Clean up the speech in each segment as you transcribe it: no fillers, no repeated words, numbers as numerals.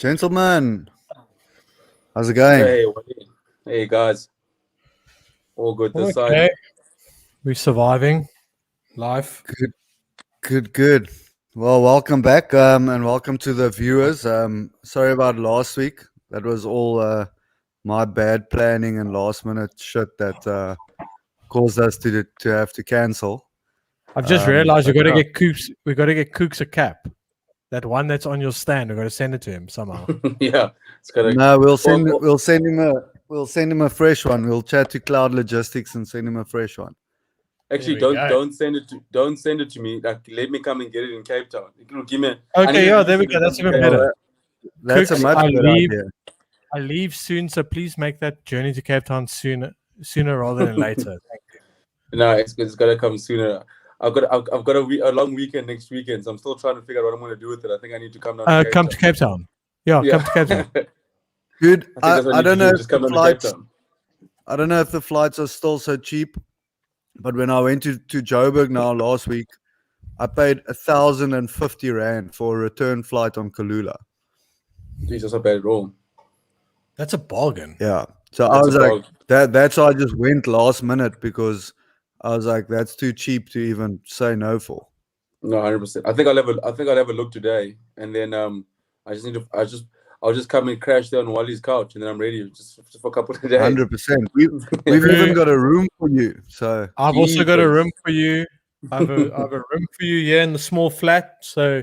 Gentlemen, how's it going? Hey guys, all good this side. We're surviving life. Good. Well, welcome back, and welcome to the viewers. Sorry about last week. That was all my bad planning and last minute shit that caused us to have to cancel. I've just realized we got to get Cooks. We got to get Cooks a cap. That one that's on your stand. We got to send it to him somehow. Yeah, it's gotta. No, we'll send him a fresh one. We'll chat to Cloud Logistics and send him a fresh one. Actually, don't send it to me. Like, let me come and get it in Cape Town. Give me. There we go. That's even better. That's Cooks, a much better idea. I leave soon, so please make that journey to Cape Town sooner rather than later. Thank you. No, it's gotta come sooner. I've got a long weekend next weekend, so I'm still trying to figure out what I'm going to do with it. I think I need to come down. To Cape Town. Yeah, come to Cape Town. Good. I don't know if just come the down to flights. Cape Town. I don't know if the flights are still so cheap, but when I went to Joburg now last week, I paid 1,050 rand for a return flight on Kalula. Jeez, that's not bad at all. That's a bargain. Yeah. So I was like, that's why I just went last minute because I was like, that's too cheap to even say no for. No, 100%. I think I'll have a look today, and then I'll just come and crash there on Wally's couch, and then I'm ready just for a couple of days. 100%. We've even got a room for you. So I've also got a room for you. I have a room for you here in the small flat. So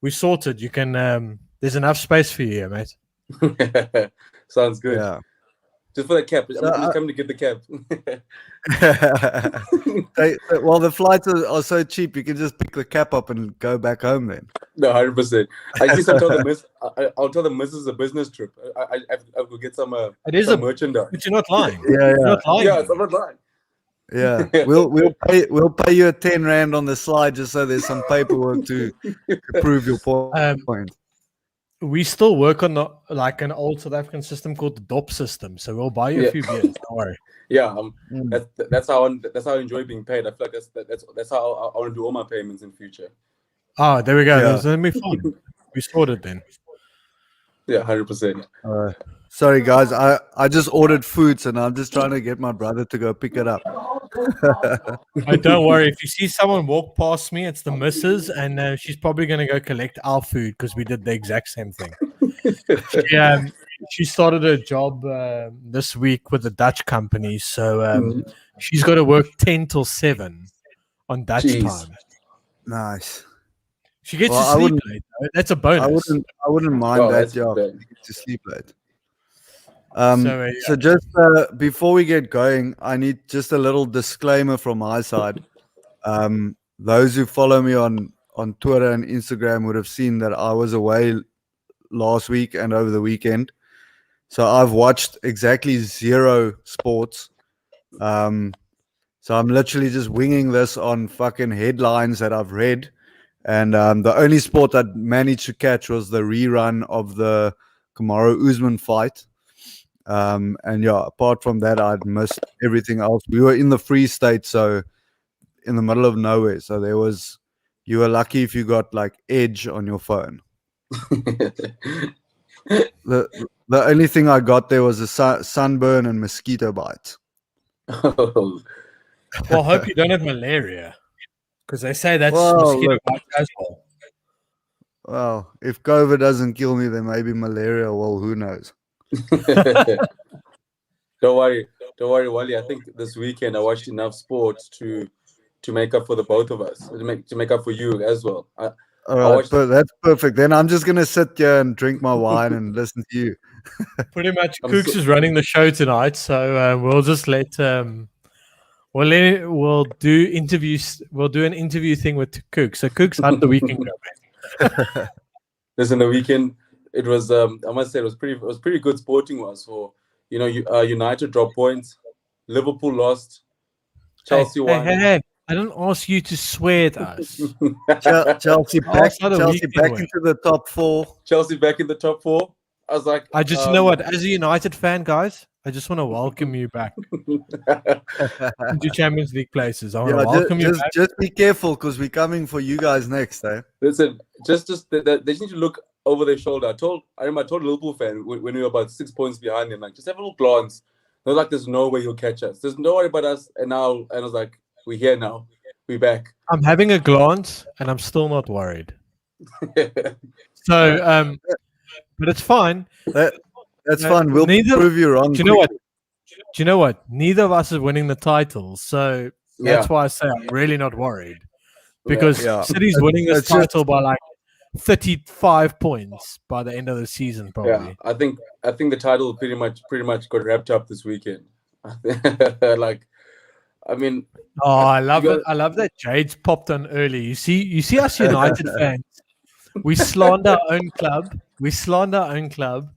we sorted. You can. There's enough space for you here, mate. Sounds good. Yeah. Just for the cap. I'm just coming to get the cap. Well, the flights are so cheap, you can just pick the cap up and go back home then. No, 100%. I just I'll tell the missus a business trip. I will get some merchandise. But you're not lying. Yeah. You're not lying. Yeah, I'm not lying. Yeah, we'll pay you a 10 rand on the slide just so there's some paperwork to prove your point. We still work on an old South African system called the DOP system, so we'll buy you a few beers. Don't worry. Yeah, that's how I enjoy being paid. I feel like that's how I want to do all my payments in future. Oh, there we go. Yeah. That's gonna be fun. We sorted then. Yeah, 100%. Sorry guys, I just ordered food, and I'm just trying to get my brother to go pick it up. Don't worry. If you see someone walk past me, it's the missus, and she's probably going to go collect our food because we did the exact same thing. She started a job this week with a Dutch company, so she's got to work 10 till 7 on Dutch time. Nice. She gets to sleep late. Though. That's a bonus. I wouldn't mind that job. To sleep late. So just before we get going, I need just a little disclaimer from my side. Those who follow me on Twitter and Instagram would have seen that I was away last week and over the weekend. So I've watched exactly 0 sports. So I'm literally just winging this on fucking headlines that I've read. And the only sport I managed to catch was the rerun of the Kamaru Usman fight. And yeah, apart from that, I'd missed everything else. We were in the Free State, so in the middle of nowhere. So you were lucky if you got like Edge on your phone. The only thing I got there was a sunburn and mosquito bite. Oh. Well, I hope you don't have malaria, because they say that's mosquito bite as well. Well, if COVID doesn't kill me, then maybe malaria. Well, who knows? Don't worry, Wally. I think this weekend I watched enough sports to make up for the both of us, to make up for you as well. All right, but that's perfect. Then I'm just gonna sit here and drink my wine and listen to you. Pretty much, Cooks is running the show tonight, so we'll just let we'll do interviews. We'll do an interview thing with Cooks. So Cooks, how'd the weekend go? Listen, the weekend. It was, I must say, it was pretty good sporting wise. For United dropped points, Liverpool lost, Chelsea won. Hey, I don't ask you to swear at us. Chelsea back into the top 4. Chelsea back in the top 4. I was like, you know what? As a United fan, guys, I just want to welcome you back into Champions League places. I want to welcome you back. Just be careful because we're coming for you guys next, eh? Listen, they just need to look over their shoulder. I told a Liverpool fan when we were about 6 points behind him, like, just have a little glance. They're like, there's no way he'll catch us. There's no worry about us. And I was like, we're here now. We're back. I'm having a glance, and I'm still not worried. So, but it's fine. That's fine. We'll prove you wrong. Do you know what? Neither of us is winning the title, so that's why I say I'm really not worried. Because City's winning this title by like 35 points by the end of the season, probably. Yeah, I think the title pretty much got wrapped up this weekend. Like, I mean, I love it. I love that Jade's popped on early. You see us United fans. We slander our own club.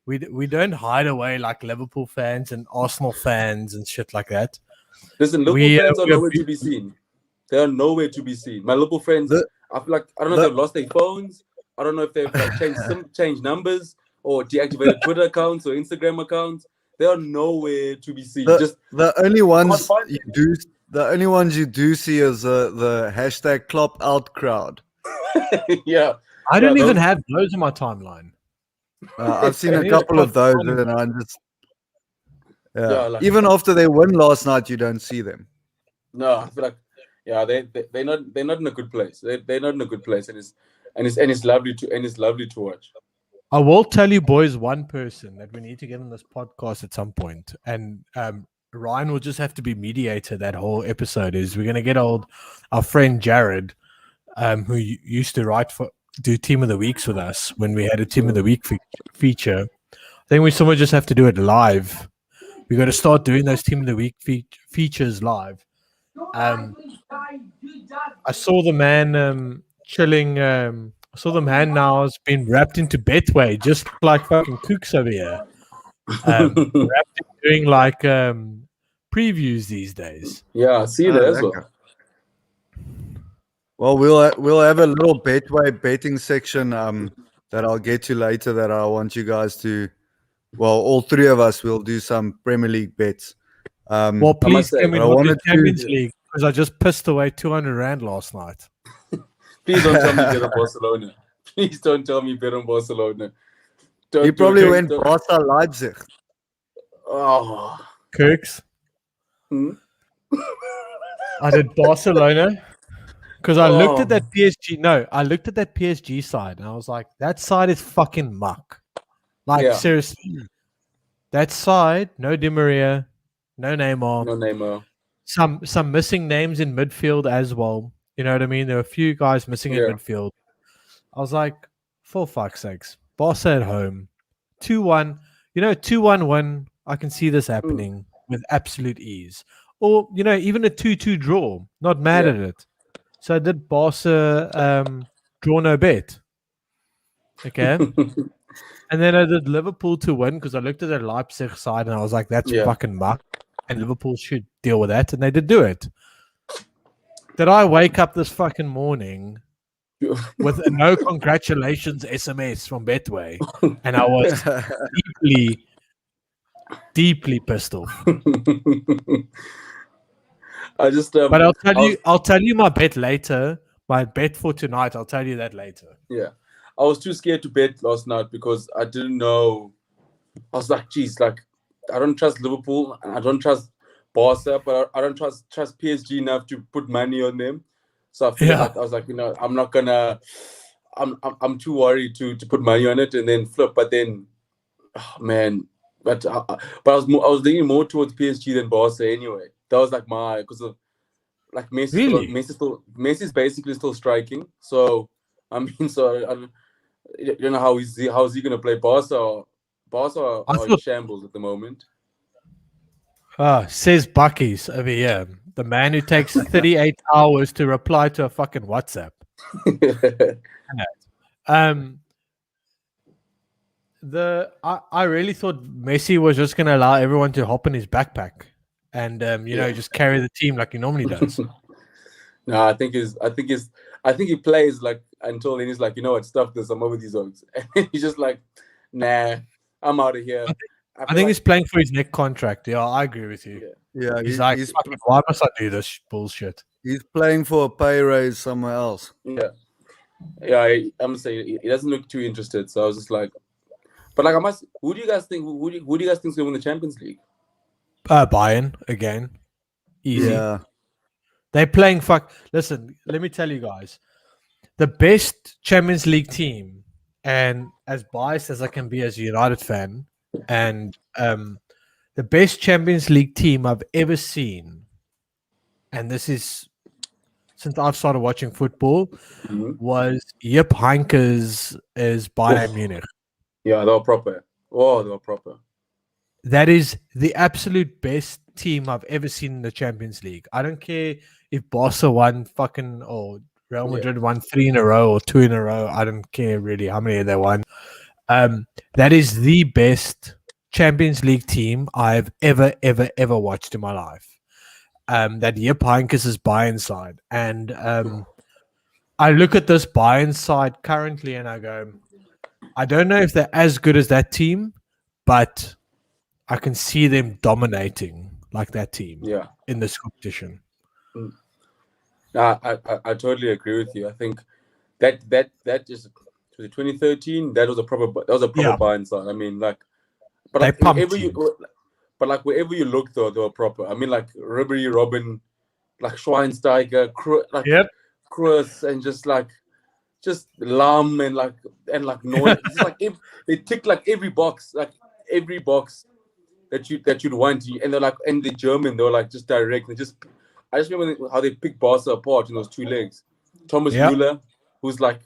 We don't hide away like Liverpool fans and Arsenal fans and shit like that. Listen, Liverpool fans are nowhere to be seen. They are nowhere to be seen. My Liverpool friends, I feel like, I don't know if they've lost their phones. I don't know if they've changed numbers or deactivated Twitter accounts or Instagram accounts. They are nowhere to be seen. The only ones you do see is the hashtag Klopp out crowd. Yeah, I don't even have those in my timeline. I've seen a couple of those, and I'm just even after they win last night, you don't see them. No, I feel like they're not in a good place. They're not in a good place, and it's lovely to watch. I will tell you, boys, one person that we need to get on this podcast at some point, and Ryan will just have to be mediator that whole episode. Is we're going to get our friend Jared, who used to do Team of the Weeks with us when we had a Team of the Week feature. I think we somewhere just have to do it live. We got to start doing those Team of the Week features live. I saw the man chilling. I saw the man now has been wrapped into Betway, just like fucking kooks over here. Wrapped in doing like previews these days. Yeah, I see that as well. Well, we'll have a little Betway betting section that I'll get to later. That I want you guys to. Well, all three of us will do some Premier League bets. Well, please can we not do Champions League because I just pissed away 200 rand last night. Please don't tell me bet on Barcelona. Please don't tell me bet on Barcelona. You probably went Barca Leipzig. Oh, Kirks. I did Barcelona because I looked at that PSG. No, I looked at that PSG side and I was like, that side is fucking muck. Like seriously, that side, no Di Maria, no Neymar, some missing names in midfield as well. You know what I mean? There were a few guys missing in midfield. I was like, for fuck's sakes, Barca at home, 2-1. 2-1 win. I can see this happening with absolute ease. Or even a 2-2 draw. Not mad at it. So I did Barca draw no bet. Okay. And then I did Liverpool to win because I looked at the Leipzig side and I was like, that's fucking muck. And Liverpool should deal with that. And they did do it. Did I wake up this fucking morning with a no congratulations SMS from Betway? And I was deeply pissed off. But I'll tell you my bet later. My bet for tonight, I'll tell you that later. Yeah. I was too scared to bet last night because I didn't know. I was like, geez, like, I don't trust Liverpool and I don't trust Barca, but I don't trust PSG enough to put money on them. So I feel like I was like, I'm not gonna. I'm too worried to put money on it and then flip. But then, but I was leaning more towards PSG than Barca anyway. That was like because of like Messi. Really? Messi's basically still striking. So I don't know how is he gonna play Barca? Barca are in shambles at the moment. Says Bucky's over here. The man who takes 38 hours to reply to a fucking WhatsApp. I really thought Messi was just going to allow everyone to hop in his backpack and just carry the team like he normally does. No, I think he plays like until then he's like, you know what, stuff this, I'm over these oaks. And he's just like, nah, I'm out of here. I think he's playing for his next contract. Yeah, I agree with you. Yeah, he's like, why must I do this bullshit? He's playing for a pay raise somewhere else. Yeah. Yeah, I'm saying he doesn't look too interested. So I was just like, but like I must. Who do you guys think? Who do you guys think is going to win the Champions League? Bayern again, easy. Yeah. They're playing fuck. Listen, let me tell you guys, the best Champions League team, and as biased as I can be as a United fan, and the best Champions League team I've ever seen, and this is since I've started watching football, was Jupp Heynckes' Bayern Munich. Yeah, they were proper. Oh, they were proper. That is the absolute best team I've ever seen in the Champions League. I don't care if Barca won fucking or Real Madrid won 3 in a row or 2 in a row. I don't care really how many they won. That is the best Champions League team I've ever watched in my life. That Jupp Heynckes' Bayern side. And I look at this Bayern side currently and I go, I don't know if they're as good as that team, but I can see them dominating like that team in this competition. I totally agree with you. I think that is 2013. That was a proper Bayern side. I mean, like, but like wherever you look, though, they were proper. I mean, like Ribery, Robin, like Schweinsteiger, Kroos, and just Lam and Neuer. It's like they tick like every box that you'd want, and they're like, and the German, they were like just direct. I just remember how they picked Barca apart in those 2 legs. Thomas Müller, who's like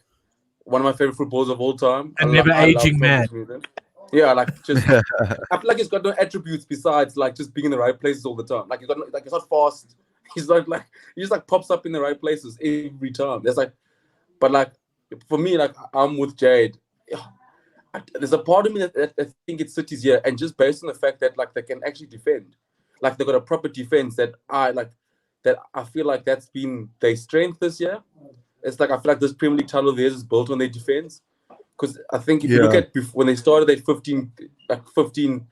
one of my favorite footballers of all time, and never aging man. Yeah, like just I feel like he's got no attributes besides like just being in the right places all the time. Like he's not fast. He's like he just like pops up in the right places every time. There's like, but like for me, like I'm with Jade. There's a part of me that I think it's City's here, and just based on the fact that like they can actually defend, like they got a proper defense that I feel like that's been their strength this year. It's like I feel like this Premier League title of theirs is built on their defense, because I think if you look at when they started at 15,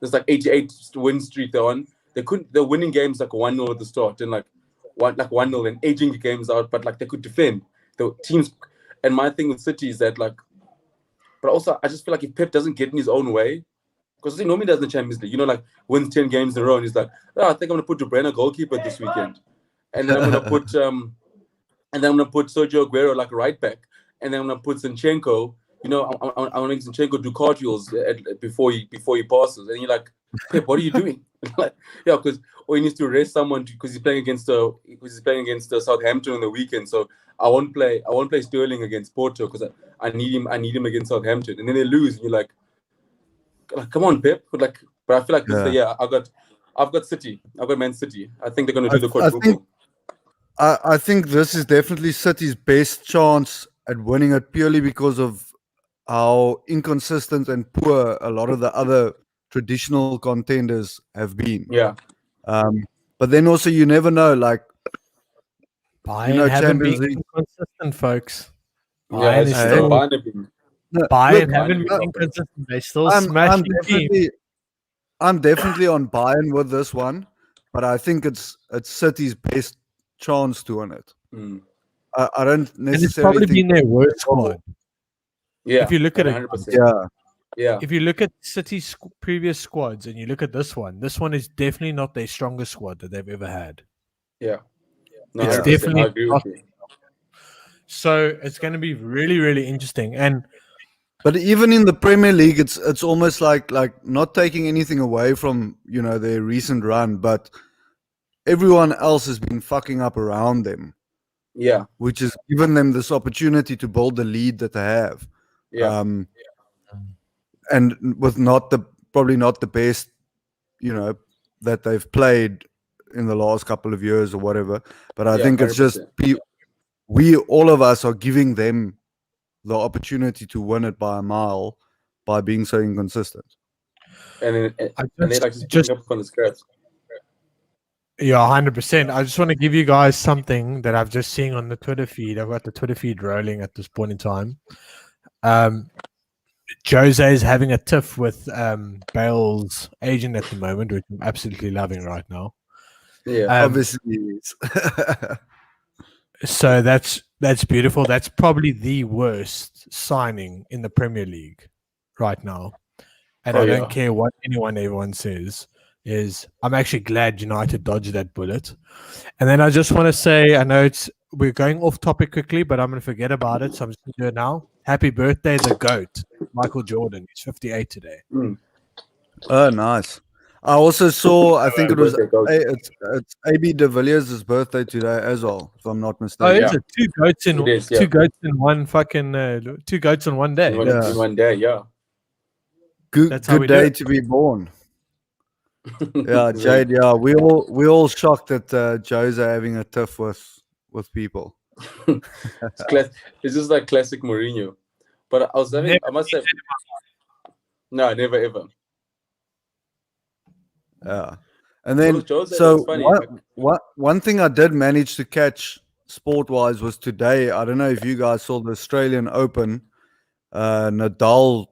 there's like 88 win streak they're on. They're winning games like 1-0 at the start and like 1-0 and aging the games out, but like they could defend the teams. And my thing with City is that like. But also, I just feel like if Pep doesn't get in his own way, because he normally does in the Champions League, like wins 10 games in a row, and he's like, I think I'm gonna put De Bruyne goalkeeper this weekend, and then I'm gonna put Sergio Aguero like right back, and then I'm gonna put Zinchenko. I want to make Zinchenko do cartwheels before he passes, and you're like, Pep, what are you doing? Because he needs to rest someone because he's playing against Southampton on the weekend, so. I won't play Sterling against Porto because I need him against Southampton, and then they lose. And you're like, come on, Pep. But I feel like this is I've got City. I've got Man City. I think they're going to do the quadruple. I think this is definitely City's best chance at winning it, purely because of how inconsistent and poor a lot of the other traditional contenders have been. Yeah. But then also you never know, like. Bayern haven't been inconsistent, folks. Bayern haven't been inconsistent. They still smashing teams. I'm definitely on Bayern with this one, but I think it's City's best chance to win it. I don't necessarily. And it's probably been their worst squad. Yeah, if you look at 100%. it, yeah. If you look at City's previous squads and you look at this one is definitely not their strongest squad that they've ever had. Yeah. No, it's definitely. I agree with you. So it's going to be really, really interesting. But even in the Premier League, it's almost like not taking anything away from their recent run, but everyone else has been fucking up around them. Yeah, which has given them this opportunity to build the lead that they have. Yeah, and with probably not the best, that they've played in the last couple of years or whatever. But I think it's 100%. Just all of us are giving them the opportunity to win it by a mile by being so inconsistent. And they like just up on the scratch. Yeah, 100%. I just want to give you guys something that I've just seen on the Twitter feed. I've got the Twitter feed rolling at this point in time. Jose is having a tiff with Bale's agent at the moment, which I'm absolutely loving right now. Yeah, obviously. So that's That's beautiful. That's probably the worst signing in the Premier League right now. And I don't care what everyone says. I'm actually glad United dodged that bullet. And then I just want to say, I know we're going off topic quickly, but I'm going to forget about it, so I'm just going to do it now. Happy birthday, the GOAT, Michael Jordan. He's 58 today. Oh, nice. I also saw, I think it's AB de Villiers' birthday today as well, if I'm not mistaken. Oh, is it? Two goats in one fucking 2 goats in one day. In one day, yeah. Good day to be born. Yeah, Jade. Yeah, we all shocked that Joe's are having a tiff with people. It's just like classic Mourinho. But I must say, no, never ever. Yeah, and then one thing I did manage to catch sport-wise was today. I don't know if you guys saw the Australian Open. Nadal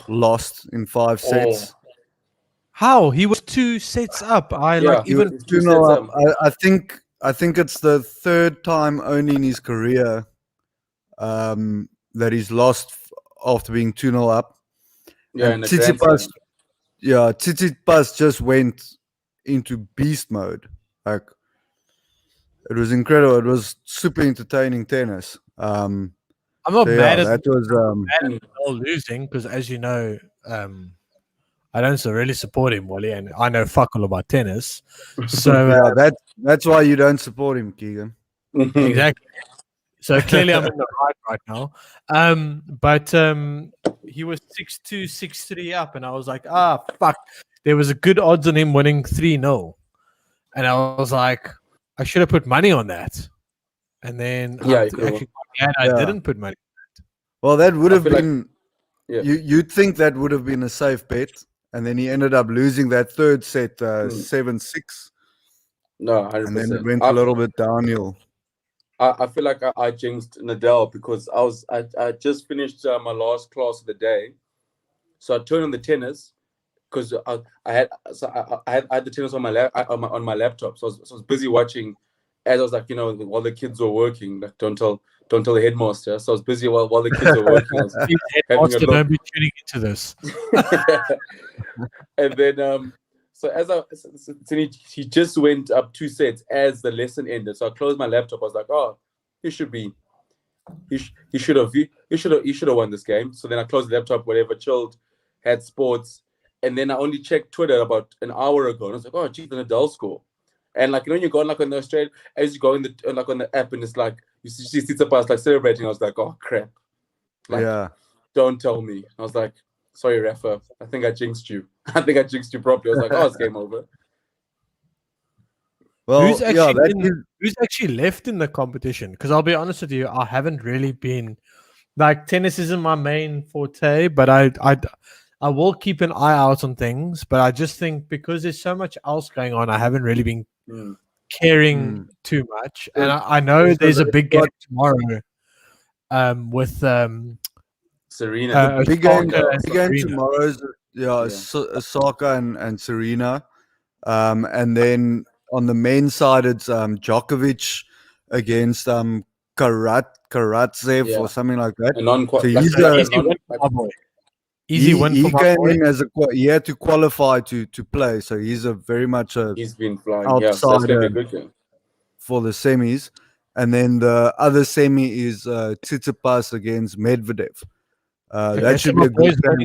lost in 5 sets. How? He was 2 sets up. I think it's the 3rd time only in his career that he's lost after being 2-0 up. Yeah, and Tsitsipas just went into beast mode. Like, it was incredible. It was super entertaining tennis. I'm not mad at that was Nadal losing because, as you know, I don't really support him, Wally, and I know fuck all about tennis. So that's why you don't support him, Keegan. Exactly. So clearly I'm in the right now. But he was 6-2, 6-3 up, and I was like, fuck. There was a good odds on him winning 3-0. And I was like, I should have put money on that. And then I didn't put money on that. Well, that would have been you'd think that would have been a safe bet. And then he ended up losing that 3rd set 7-6. No, 100%. And then it went a little bit downhill. I feel like I jinxed Nadal because I just finished my last class of the day, so I turned on the tennis because I had the tennis on my laptop, so I was busy watching. As I was like, while the kids were working, like don't tell the headmaster. So I was busy while the kids were working. Headmaster, don't be tuning into this. And then so he just went up 2 sets as the lesson ended. So I closed my laptop. I was like, he should have won this game. So then I closed the laptop, whatever, chilled, had sports, and then I only checked Twitter about an hour ago, and I was like, geez, the Nadal score. And like, you go like on the Australia, as you go on the app, and it's like you see Tsitsipas like celebrating. I was like, oh crap, like, don't tell me. I was like, sorry, Rafa, I think I jinxed you. I think I jinxed you properly. I was like, it's game over. Well, who's actually left in the competition? Because I'll be honest with you, I haven't really been like, tennis isn't my main forte, but I will keep an eye out on things. But I just think because there's so much else going on, I haven't really been caring too much. And I know there's a big game tomorrow with Serena. Big game tomorrow is Osaka and Serena. And then on the men's side, it's Djokovic against Karatsev or something like that. Easy win he for my came boy. in as he had to qualify to play, so he's he's been flying outsider for the semis. And then the other semi is Tsitsipas against Medvedev. That should be a good game.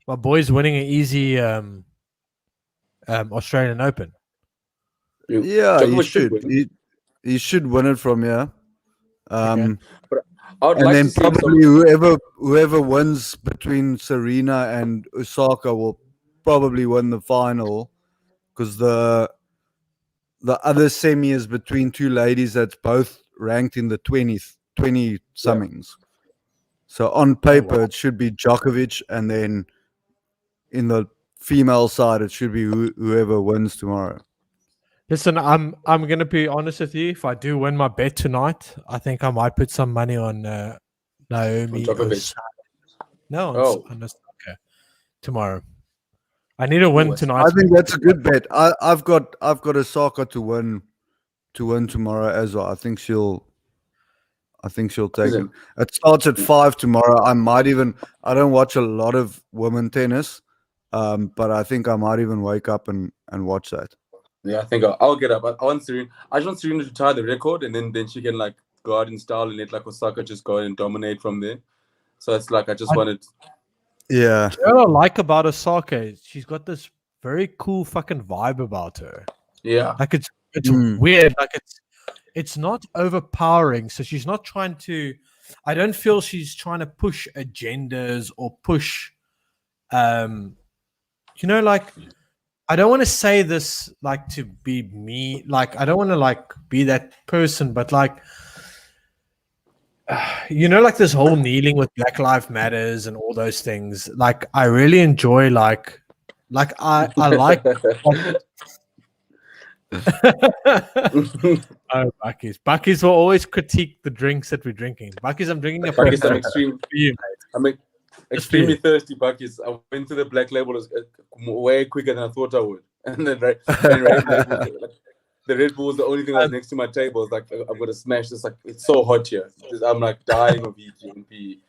My boy's winning an easy Australian Open. Yeah, he should. He should win it from here. And then probably whoever wins between Serena and Osaka will probably win the final, because the other semi is between 2 ladies that's both ranked in the 20 somethings. So on paper it should be Djokovic, and then in the female side it should be whoever wins tomorrow. Listen, I'm gonna be honest with you. If I do win my bet tonight, I think I might put some money on Naomi. On Osaka tomorrow. I need a win tonight. I think that's a good bet. I've got Osaka to win tomorrow as well. I think she'll I think she'll take it. It starts at 5 tomorrow. I don't watch a lot of women tennis, but I think I might even wake up and watch that. Yeah, I think I'll get up. I want Serena. I just want Serena to tie the record, and then she can like go out in style and let like Osaka just go and dominate from there. So it's like I just wanted. Yeah. What I like about Osaka is she's got this very cool fucking vibe about her. Yeah. Like it's weird. Like it's not overpowering. So she's not trying to. I don't feel she's trying to push agendas or push. Like. I don't want to say this like to be me. Like I don't want to like be that person, but like like this whole kneeling with Black Lives Matters and all those things. Like I really enjoy like I like. Oh, Bucky's will always critique the drinks that we're drinking. Bucky's, I'm drinking a Bucky's. I'm extremely thirsty, Bucky's. I went to the Black Label way quicker than I thought I would, and then the Red Bull was the only thing that was next to my table. I was like, I'm gonna smash this. Like it's so hot here. I'm like dying of heat and pee.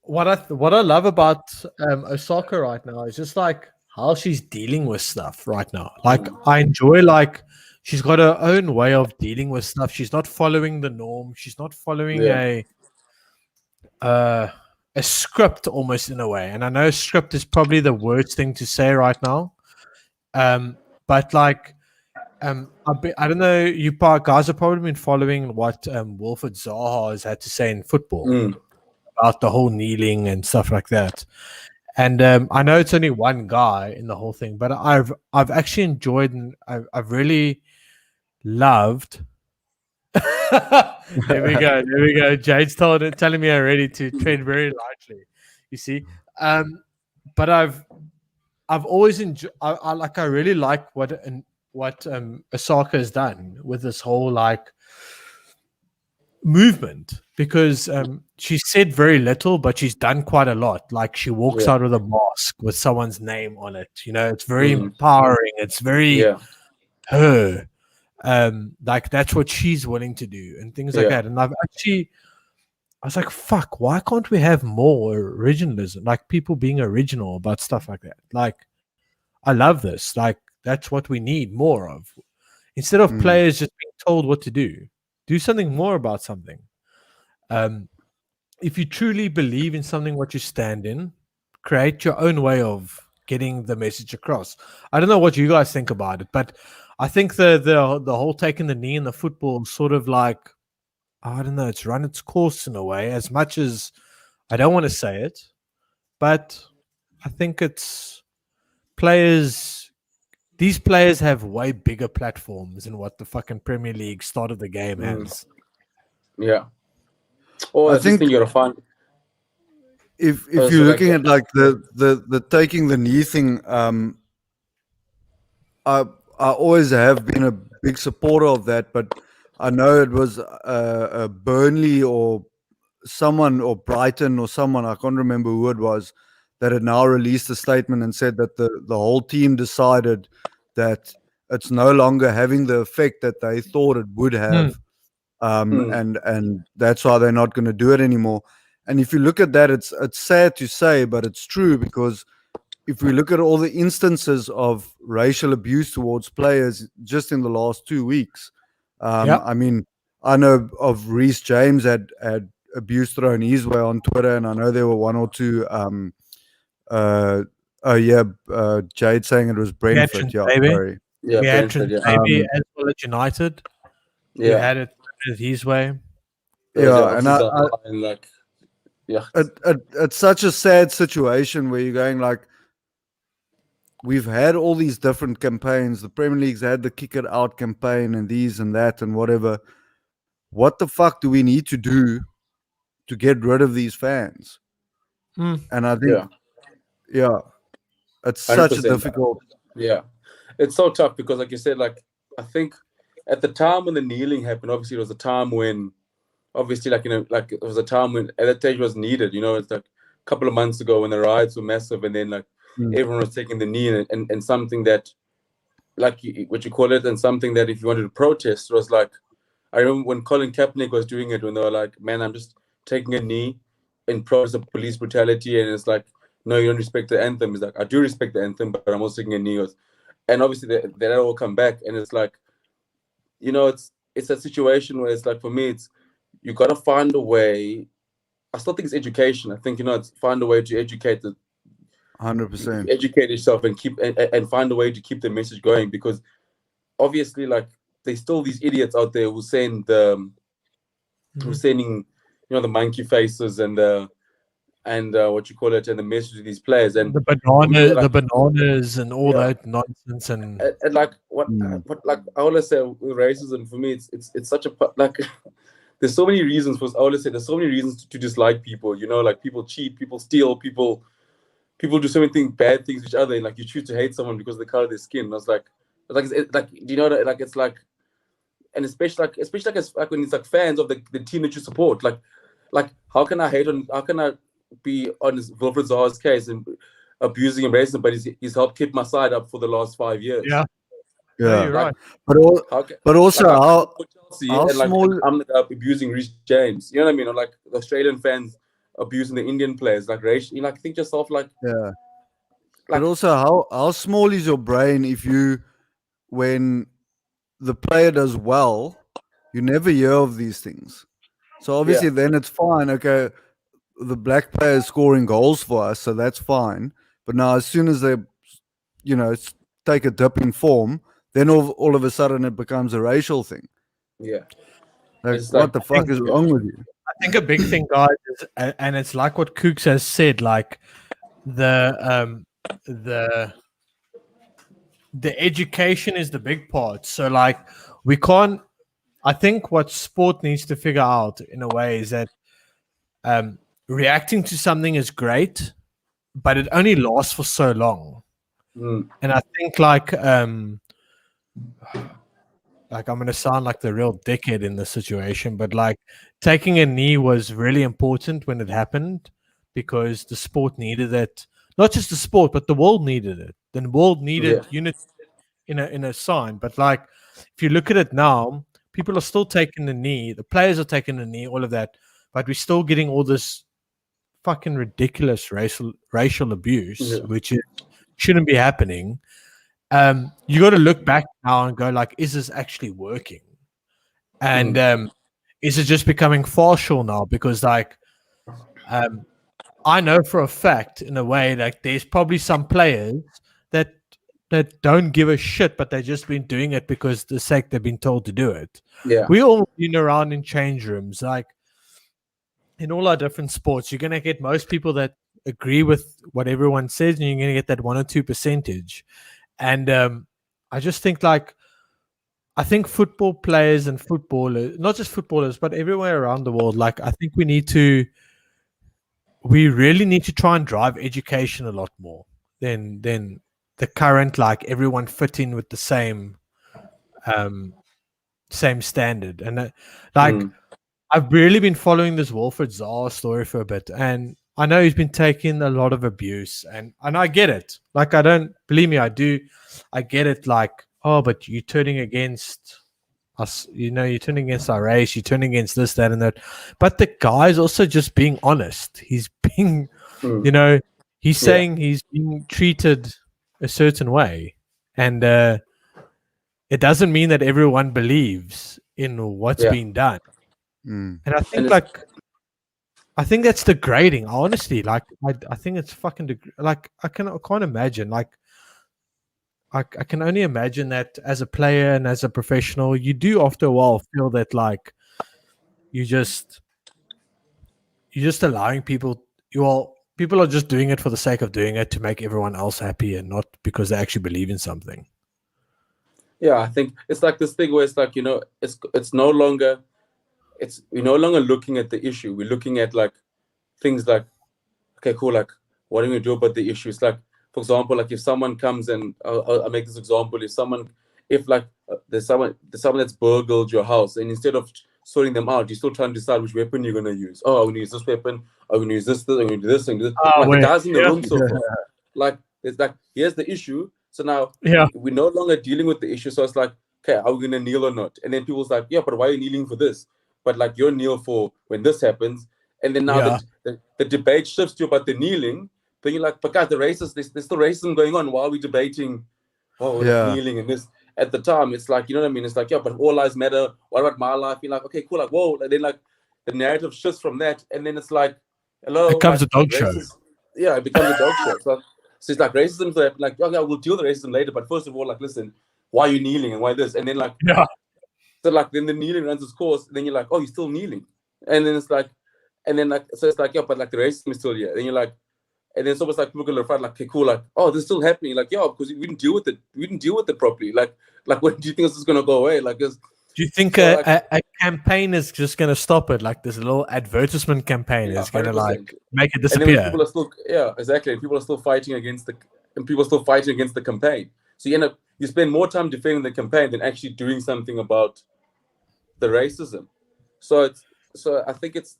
What I love about Osaka right now is just like how she's dealing with stuff right now. Like I enjoy like she's got her own way of dealing with stuff. She's not following the norm. She's not following a script almost in a way. And I know script is probably the worst thing to say right now. But like I don't know, you guys have probably been following what Wilfred Zaha has had to say in football about the whole kneeling and stuff like that. And I know it's only one guy in the whole thing, but I've actually enjoyed and I've really loved. There we go. Jade's telling me already to tread very lightly. You see, but I've always enjoyed. I really like what Osaka has done with this whole like movement, because she said very little, but she's done quite a lot. Like she walks out with a mask with someone's name on it. It's very empowering. It's very her. Like that's what she's willing to do and things like that. And I was like, fuck, why can't we have more originalism? Like people being original about stuff like that. Like I love this. Like that's what we need more of. Instead of players just being told what to do something more about something. If you truly believe in something, what you stand in, create your own way of getting the message across. I don't know what you guys think about it, but I think the whole taking the knee in the football sort of like, I don't know, it's run its course in a way, as much as I don't want to say it, but I think it's these players have way bigger platforms than what the fucking Premier League start of the game has. Yeah. I think you're a fan. If you're looking at like the taking the knee thing, I always have been a big supporter of that, but I know it was Burnley or someone or Brighton or someone, I can't remember who it was, that had now released a statement and said that the whole team decided that it's no longer having the effect that they thought it would have. And that's why they're not going to do it anymore. And if you look at that, it's sad to say, but it's true, because if we look at all the instances of racial abuse towards players just in the last 2 weeks, I mean, I know of Reece James had abuse thrown his way on Twitter, and I know there were one or two. Jade saying it was Brentford. Brentford, maybe as well as United. He had it his way. It's such a sad situation where you're going like, we've had all these different campaigns. The Premier League's had the kick it out campaign and these and that and whatever. What the fuck do we need to do to get rid of these fans? And I think, it's such a difficult. Yeah, it's so tough because, like you said, like I think at the time when the kneeling happened, obviously it was a time when, obviously, like it was a time when at that stage was needed. It's like a couple of months ago when the riots were massive, and then like everyone was taking the knee, and something that, like what you call it, and something that if you wanted to protest was like, I remember when Colin Kaepernick was doing it, when they were like, "Man, I'm just taking a knee in protest of police brutality," and it's like, "No, you don't respect the anthem." He's like, "I do respect the anthem, but I'm also taking a knee." And obviously, they all come back, and it's like, it's a situation where it's like, for me, it's you got to find a way. I still think it's education. I think it's find a way to educate 100%. Educate yourself and keep and find a way to keep the message going, because obviously, like, there's still these idiots out there who send who's sending the monkey faces and what you call it, and the message to these players, and the bananas and all that nonsense, and like what like I always say with racism, for me it's such a like there's so many reasons I always say there's so many reasons to dislike people, like people cheat, people steal, people do so many bad things to each other, and like you choose to hate someone because of the color of their skin. I was like do you know that, like, it's like, and especially like when it's like fans of the team that you support, like how can I be on Wilfred Zaha's case and abusing and racism, but he's helped keep my side up for the last 5 years. Yeah, you're right. But also how small I'm abusing Reece James. You know what I mean? Or like the Australian fans abusing the Indian players, like racial. Like think to yourself, like but also how small is your brain if when the player does well, you never hear of these things. So obviously then it's fine. Okay, the black player is scoring goals for us, so that's fine. But now as soon as they, take a dip in form, then all of a sudden it becomes a racial thing. Yeah. Like, what the fuck is wrong with you? I think a big thing, guys, is, and it's like what Kooks has said, like the education is the big part. So like we can't. I think what sport needs to figure out in a way is that reacting to something is great, but it only lasts for so long. And I think like I'm going to sound like the real dickhead in this situation, but like taking a knee was really important when it happened because the sport needed it. Not just the sport, but the world needed it. The world needed unity in a sign. But like, if you look at it now, people are still taking the knee. The players are taking the knee, all of that. But we're still getting all this fucking ridiculous racial abuse, which shouldn't be happening. You got to look back now and go like, is this actually working? And is it just becoming partial now? Because like, I know for a fact, in a way, like there's probably some players that don't give a shit, but they've just been doing it because the sake they've been told to do it. Yeah, we all been around in change rooms, like in all our different sports. You're gonna get most people that agree with what everyone says, and you're gonna get that 1 or 2%. And I just think like, I think football players and footballers, not just footballers, but everywhere around the world, like I think we really need to try and drive education a lot more than the current, like everyone fit in with the same standard. And I've really been following this Wilfred Zaha story for a bit, and I know he's been taking a lot of abuse, and I get it. Like, I don't believe me, I do. I get it. Like, oh, but you're turning against us. You're turning against our race. You're turning against this, that, and that. But the guy's also just being honest. He's being, he's saying he's being treated a certain way, and it doesn't mean that everyone believes in what's being done. And I think I think that's degrading. Honestly, like I think it's fucking like I can't imagine. Like I can only imagine that as a player and as a professional, you do after a while feel that like you're just allowing people. People are just doing it for the sake of doing it to make everyone else happy, and not because they actually believe in something. Yeah, I think it's like this thing where it's like, it's no longer. We're no longer looking at the issue. We're looking at like things like, okay, cool. Like, what are we going to do about the issue? It's like, for example, like if someone comes and I'll make this example. If there's someone that's burgled your house, and instead of sorting them out, you're still trying to decide which weapon you're going to use. Oh, I'm going to use this weapon. I'm going to use this. I'm going to do this. I'm going to do this. Like, the guys in the room so far. Like, it's like, here's the issue. So now we're no longer dealing with the issue. So it's like, okay, are we gonna kneel or not? And then people's like, yeah, but why are you kneeling for this? But like you're kneel for when this happens, and then now the debate shifts to about the kneeling. Then you're like, but guys, there's still racism going on while we're debating, like kneeling and this. At the time, it's like, you know what I mean? It's like, yeah, but all lives matter. What about my life? You're like, okay, cool, like, whoa. And then like the narrative shifts from that, and then it's like, hello, it becomes like, a dog show. Yeah, it becomes a dog show. So it's like racism. So like, okay, we'll deal with racism later. But first of all, like, listen, why are you kneeling and why this? And then like, so like then the kneeling runs its course. And then you're like, oh, you're still kneeling. And then it's like, and then like, so it's like, yeah, but like the racism is still here. Then you're like, and then it's almost like people going to fight like, okay, cool, like, oh, this is still happening. Like, yeah, because we didn't deal with it. We didn't deal with it properly. Like when do you think this is going to go away? Like, do you think a campaign is just going to stop it? Like this little advertisement campaign is going to like make it disappear. And people are still, exactly. And people are still fighting against the campaign. So you spend more time defending the campaign than actually doing something about the racism. So I think it's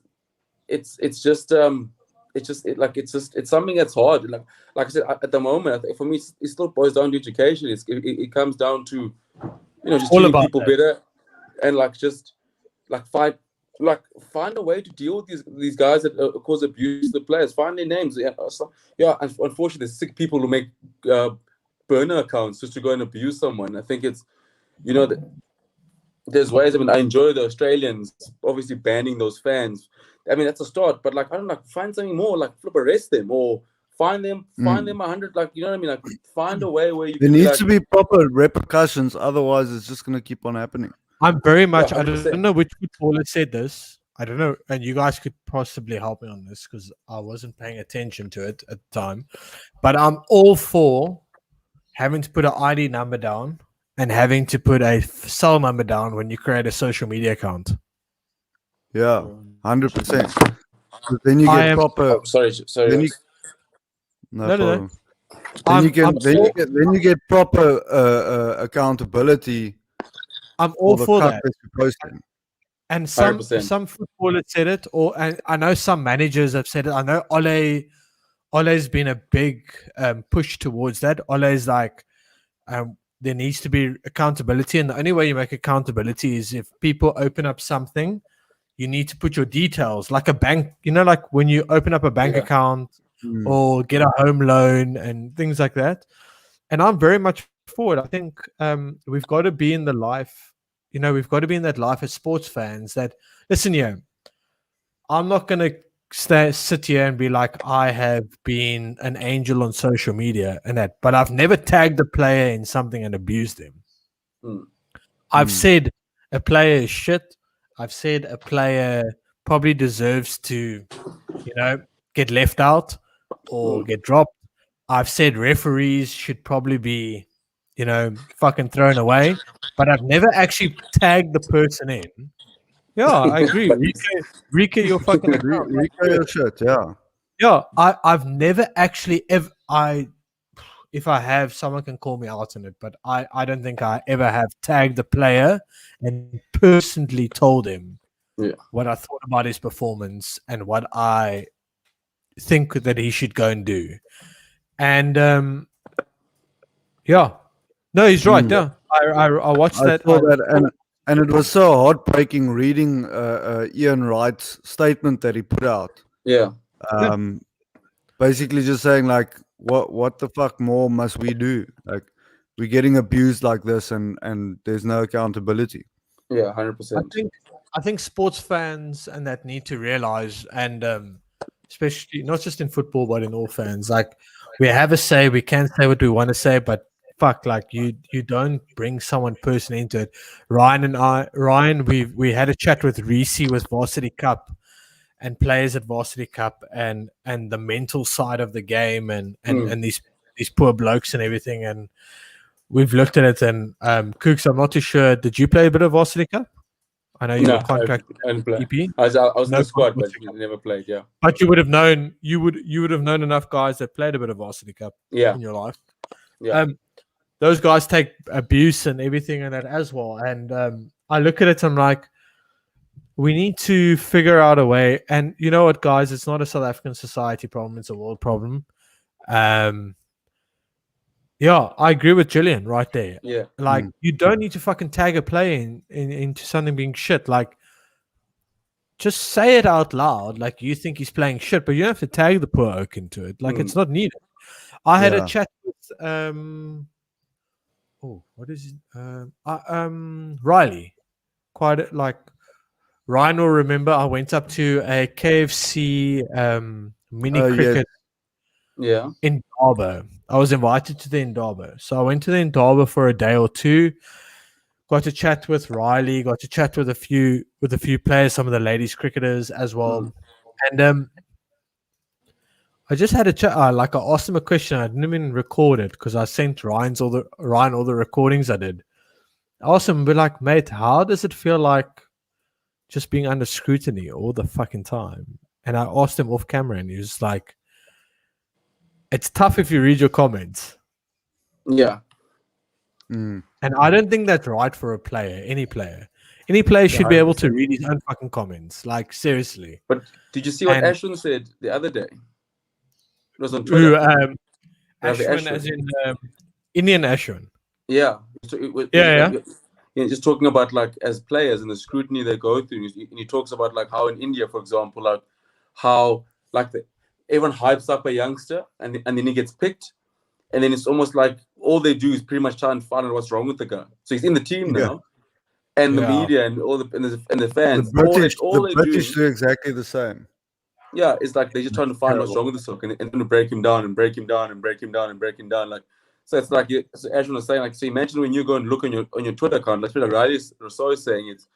something that's hard. Like I said, at the moment, I think for me, it still boils down to education. It comes down to, just treating people better, and like just like find a way to deal with these guys that cause abuse to the players. Find their names. Unfortunately, there's sick people who make burner accounts just to go and abuse someone. I think it's, there's ways. I mean, I enjoy the Australians obviously banning those fans. I mean, that's a start, but like, I don't know, find something more, like arrest them or find them 100, like, you know what I mean? Like, find a way where you there needs to be proper repercussions, otherwise it's just going to keep on happening. I'm very much, I don't know which footballer said this. I don't know, and you guys could possibly help me on this because I wasn't paying attention to it at the time. But I'm all for having to put an ID number down and having to put a cell number down when you create a social media account. Yeah, 100%. Then you get proper. Sorry. No problem. Then you get proper accountability. I'm all for that. And some 100%. footballers said it, and I know some managers have said it. I know Ole's been a big push towards that. Ole's like, there needs to be accountability, and the only way you make accountability is if people open up something. You need to put your details, like a bank, like when you open up a bank account or get a home loan and things like that. And I'm very much for it. I think we've got to be in the life, we've got to be in that life as sports fans that, listen here, I'm not going to sit here and be like, I have been an angel on social media and that, but I've never tagged a player in something and abused them. I've said a player is shit. I've said a player probably deserves to, get left out or get dropped. I've said referees should probably be, fucking thrown away. But I've never actually tagged the person in. Yeah, I agree. Rika, you're fucking Rika, you're shit, yeah. Yeah, I've never actually ever. If I have, someone can call me out on it, but I don't think I ever have tagged the player and personally told him what I thought about his performance and what I think that he should go and do. And no, he's right. Yeah, I watched that. I saw that, and it was so heartbreaking reading Ian Wright's statement that he put out. Yeah. Basically, just saying like, what the fuck more must we do? Like, we're getting abused like this, and there's no accountability. Yeah, 100%. I think sports fans and that need to realize, and especially not just in football but in all fans, like we have a say, we can say what we want to say, but fuck, like you don't bring someone personally into it. Ryan, we had a chat with Reese with Varsity Cup and players at Varsity Cup and the mental side of the game and these poor blokes and everything, and we've looked at it. And Kooks, I'm not too sure. Did you play a bit of Varsity Cup? I know you were contracted. I didn't play. EP. I was in the squad, but never played. Yeah, but you would have known. You would have known enough guys that played a bit of Varsity Cup. In your life. Yeah. Those guys take abuse and everything and that as well. And I look at it, I'm like, we need to figure out a way. And you know what, guys? It's not a South African society problem. It's a world problem. Yeah, I agree with Jillian right there. Yeah. Like, you don't need to fucking tag a play into something being shit. Like, just say it out loud. Like, you think he's playing shit, but you don't have to tag the poor oak into it. Like, it's not needed. I had a chat with what is it? Riley. Like, Ryan will remember I went up to a KFC mini cricket in Indaba. I was invited to the Indaba. So I went to the Indaba for a day or two. Got to chat with Riley, got to chat with a few players, some of the ladies cricketers as well. And I just had a chat. I asked him a question. I didn't even record it because I sent Ryan all the recordings I did. I asked him, but like, mate, how does it feel like just being under scrutiny all the fucking time? And I asked him off camera, and he was like, it's tough if you read your comments. Yeah. And I don't think that's right for a player, any player. Any player should be able to read his own fucking comments. Like, seriously. But did you see what Ashwin said the other day? It was on Twitter. Ashwin, as in Indian Ashwin. Yeah. Yeah, just talking about, like, as players and the scrutiny they go through. And he talks about, like, how in India, for example, like, how, like, everyone hypes up a youngster and then he gets picked. And then it's almost like all they do is pretty much try and find out what's wrong with the guy. So he's in the team now. And the media and all the fans. The British do exactly the same. Yeah, it's like they're just trying to find what's wrong with this hook and to break him down and break him down and break him down and break him down. Like, so it's like, so Ashwin was saying, like, so imagine when you go and look on your Twitter account, like Riley Rousseau is saying it's,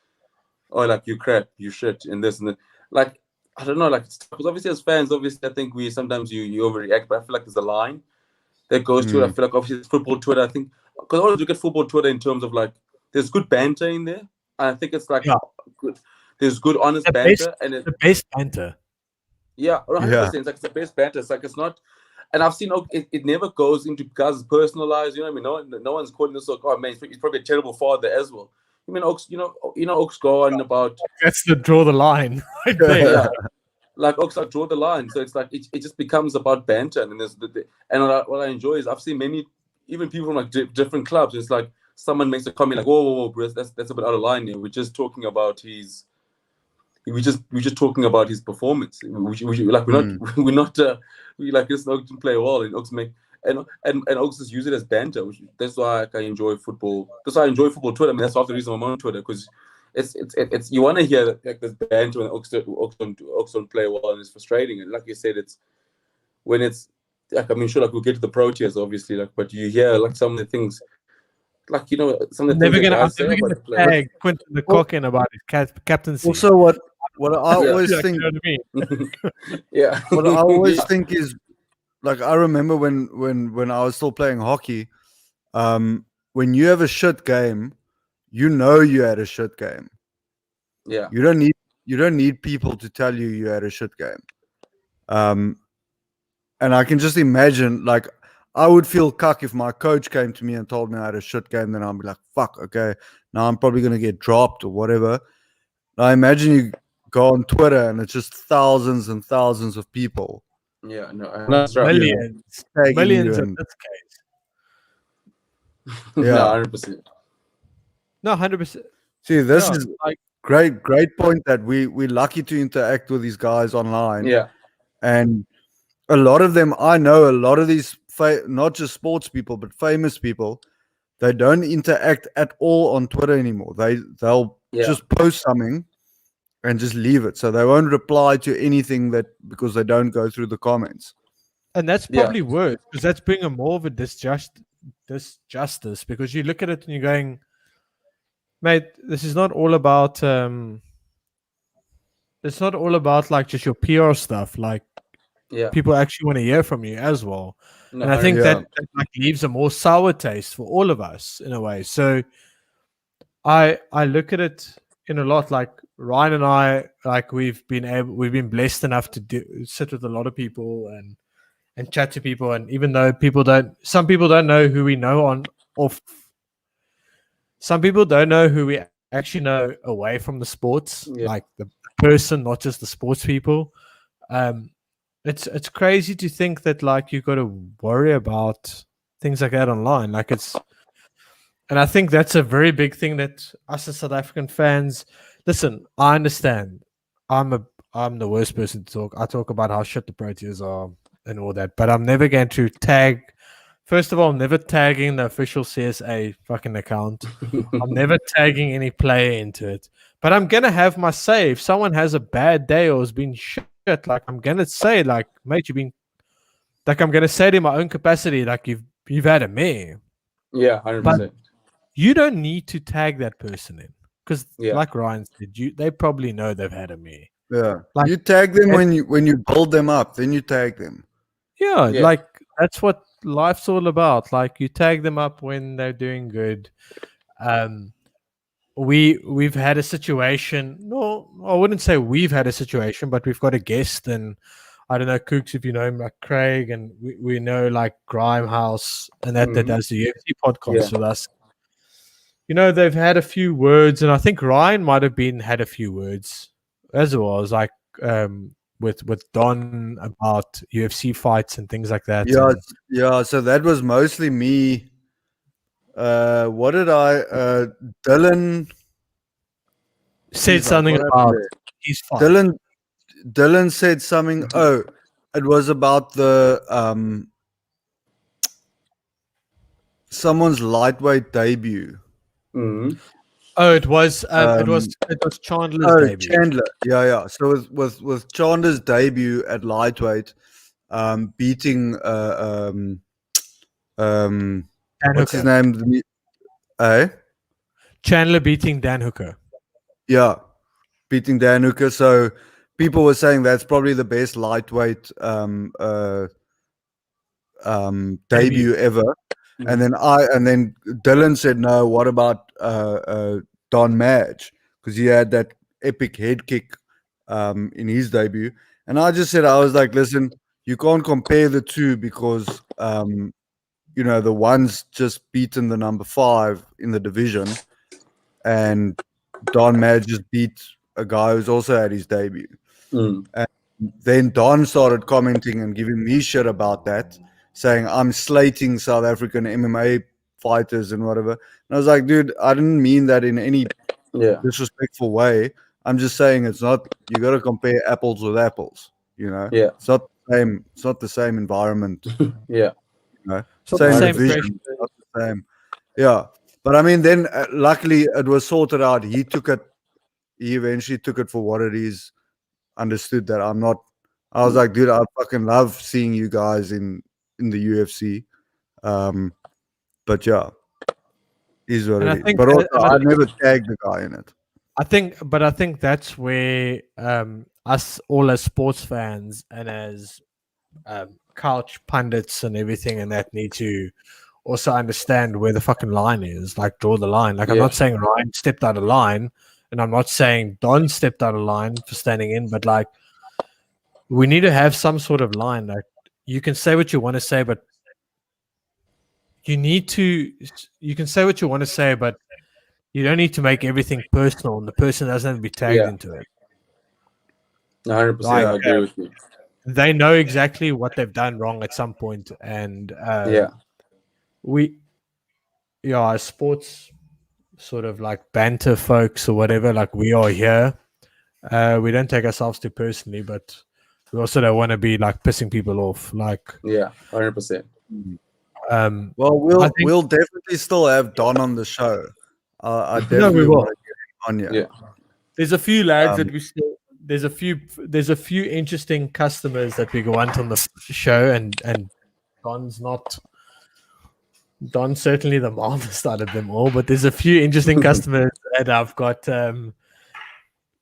oh, like, you crap, you shit, and this and that. Like, I don't know, like, because obviously as fans, obviously I think sometimes you overreact, but I feel like there's a line that goes to it. I feel like obviously it's football Twitter, I think, because I always look at football Twitter in terms of, like, there's good banter in there. And I think it's like good. There's good, honest banter, and it's the best banter. Yeah, 100%. It's like the best banter. It's like it's not, and I've seen it never goes into guys' personal lives. You know what I mean? No one's calling this like, oh man, he's probably a terrible father as well. I mean, Oaks, you know, Oaks go on about that's the draw the line right there. Yeah. Like Oaks, like draw the line. So it's like it just becomes about banter, and then there's what I enjoy is I've seen many, even people from like different clubs. It's like someone makes a comment like, whoa, bro, that's a bit out of line here. We're just talking about his. We're just talking about his performance. We're not this Oaks didn't play well, and Oaks and Oaks just use it as banter. That's why I enjoy football. That's why I enjoy football Twitter. I mean, that's half the reason I'm on Twitter, because it's you want to hear like this banter when Oaks don't play well, and it's frustrating. And like you said, it's when it's like, I mean, sure, like we'll get to the Proteas obviously, like, but you hear like some of the things. Like, you know, some of the things I'm never gonna tag Quinton the Cocken about his captaincy. Also, what I always think, you know what I mean? Yeah, what I always think is, like, I remember when I was still playing hockey, when you have a shit game, you know you had a shit game. Yeah, you don't need people to tell you had a shit game. And I can just imagine, like, I would feel cuck if my coach came to me and told me I had a shit game. Then I'd be like, fuck, okay, now I'm probably going to get dropped or whatever. I imagine you go on Twitter and it's just thousands and thousands of people. Yeah, no, that's right. Millions in this case. Yeah, 100%. No, 100%. See, this is like great point that we're lucky to interact with these guys online. Yeah, and a lot of them, I know a lot of these, not just sports people, but famous people, they don't interact at all on Twitter anymore. They'll just post something and just leave it. So they won't reply to anything because they don't go through the comments. And that's probably worse, because that's bringing more of a disjustice, because you look at it and you're going, mate, this is not all about it's not all about like just your PR stuff. Like, people actually want to hear from you as well. No, and I think that like leaves a more sour taste for all of us in a way. So I look at it in a lot, like Ryan and I, like we've been blessed enough to sit with a lot of people and chat to people, and even though some people don't know who we know some people don't know who we actually know away from the sports, like the person, not just the sports people. It's crazy to think that like you got to worry about things like that online. Like and I think that's a very big thing that us as South African fans. Listen, I understand. I'm the worst person to talk. I talk about how shit the Proteas are and all that, but I'm never going to tag. First of all, I'm never tagging the official CSA fucking account. I'm never tagging any player into it. But I'm gonna have my say. If someone has a bad day or has been shit, like I'm gonna say, like, mate, you've been like I'm gonna say it in my own capacity, like you've had a me. Yeah, 100%. You don't need to tag that person in. Because Yeah. like Ryan said, they probably know they've had a me. Yeah. Like, you tag them when you build them up, then you tag them. Yeah, like that's what life's all about. Like you tag them up when they're doing good. We've had a situation. No, I wouldn't say we've had a situation, but we've got a guest, and I don't know, Kooks, if you know him, like Craig, and we know like Grimehouse and that does the UFC podcast with us. You know, they've had a few words, and I think Ryan might have had a few words as well as like with Don about UFC fights and things like that. Yeah. So that was mostly me. What did Dylan said something about his fight. Dylan said something. Oh, it was about the someone's lightweight debut. Mm-hmm. Oh, it was Chandler's debut. Chandler, yeah. So with Chandler's debut at lightweight, beating what's his name? Chandler beating Dan Hooker. Yeah, beating Dan Hooker. So people were saying that's probably the best lightweight debut ever. And then Dylan said, no, what about Don Madge? Because he had that epic head kick in his debut. And I just said, I was like, listen, you can't compare the two because, you know, the one's just beaten the number 5 in the division. And Don Madge just beat a guy who's also had his debut. And then Don started commenting and giving me shit about that, saying I'm slating South African MMA fighters and whatever. And I was like, dude, I didn't mean that in any disrespectful way. I'm just saying it's not. You got to compare apples with apples. You know, it's not the same. It's not the same environment. You know? Same division, not the same. Yeah, but I mean, then luckily it was sorted out. He took it. He eventually took it for what it is. Understood that I'm not. I was like, dude, I fucking love seeing you guys in the UFC. But yeah, is what it is. But also, I never tagged the guy in it. I think that's where us all as sports fans and as couch pundits and everything and that need to also understand where the fucking line is. Like draw the line. Like I'm not saying Ryan stepped out of line, and I'm not saying Don stepped out of line for standing in, but like we need to have some sort of line. Like you can say what you want to say, but you can say what you want to say, but you don't need to make everything personal, and the person doesn't have to be tagged into it. 100%, I agree with you. They know exactly what they've done wrong at some point, and as sports sort of like banter folks or whatever, like we are here. We don't take ourselves too personally, but we also don't want to be like pissing people off. Like 100%. Well, we'll definitely still have Don on the show. I definitely will. want to get him on here. Yeah. There's a few lads that we still. There's a few interesting customers that we want on the show, and Don's certainly the mildest out of them all, but there's a few interesting customers that I've got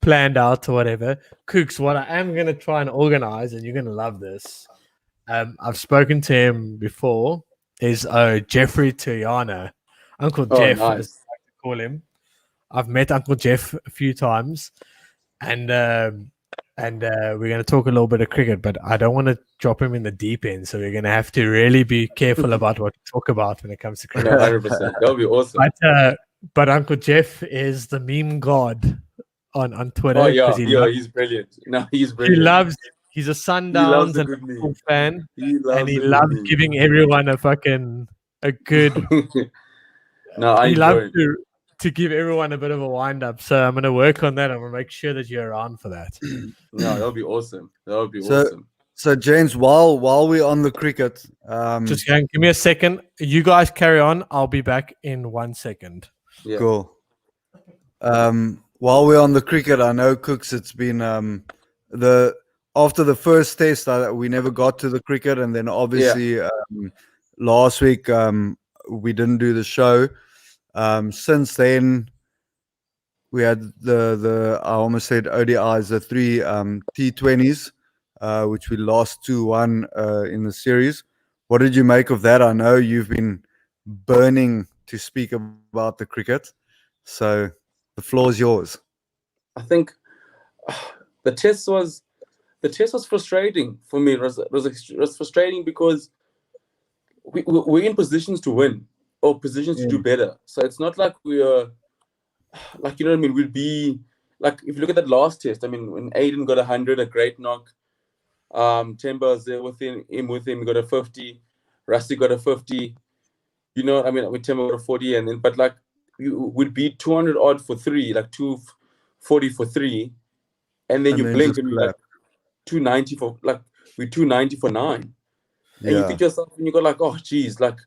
planned out or whatever. Kooks, what I am going to try and organize, and you're going to love this. I've spoken to him before. Is Jeffrey Tuyana, Uncle Jeff, nice. as I like to call him. I've met Uncle Jeff a few times, and we're going to talk a little bit of cricket, but I don't want to drop him in the deep end, so we're going to have to really be careful about what we talk about when it comes to cricket. 100%. That would be awesome. But Uncle Jeff is the meme god on Twitter. Oh yeah, he's brilliant. No, he's brilliant. He's a Sundowns and Liverpool fan, and he loves giving everyone a fucking a good. No, I He loves enjoy it. to give everyone a bit of a wind up. So I'm going to work on that. I'm going to make sure that you're around for that. No, that would be awesome. That would be So- awesome. So James, while we're on the cricket, Just give me a second. You guys carry on. I'll be back in 1 second. Yeah. cool. While we're on the cricket, I know Cooks. It's been after the first test, we never got to the cricket, and then obviously last week we didn't do the show. Since then, we had the I almost said ODIs, the 3 T20s, which we lost 2-1 in the series. What did you make of that? I know you've been burning to speak about the cricket, so the floor is yours. I think the test was frustrating for me. It was frustrating because we're in positions to win or positions to do better. So it's not like we are, like, you know what I mean? We'd be like, if you look at that last test, I mean, when Aiden got 100, a great knock. Temba was there with him, got a 50. Rusty got a 50. You know, I mean, with Temba got a 40, and then, but like, you would be 200 odd for 3, like 240 for 3, and then you blink and you're like 290 for, like, we're 290 for 9. And you think to yourself, and you go like, oh geez, like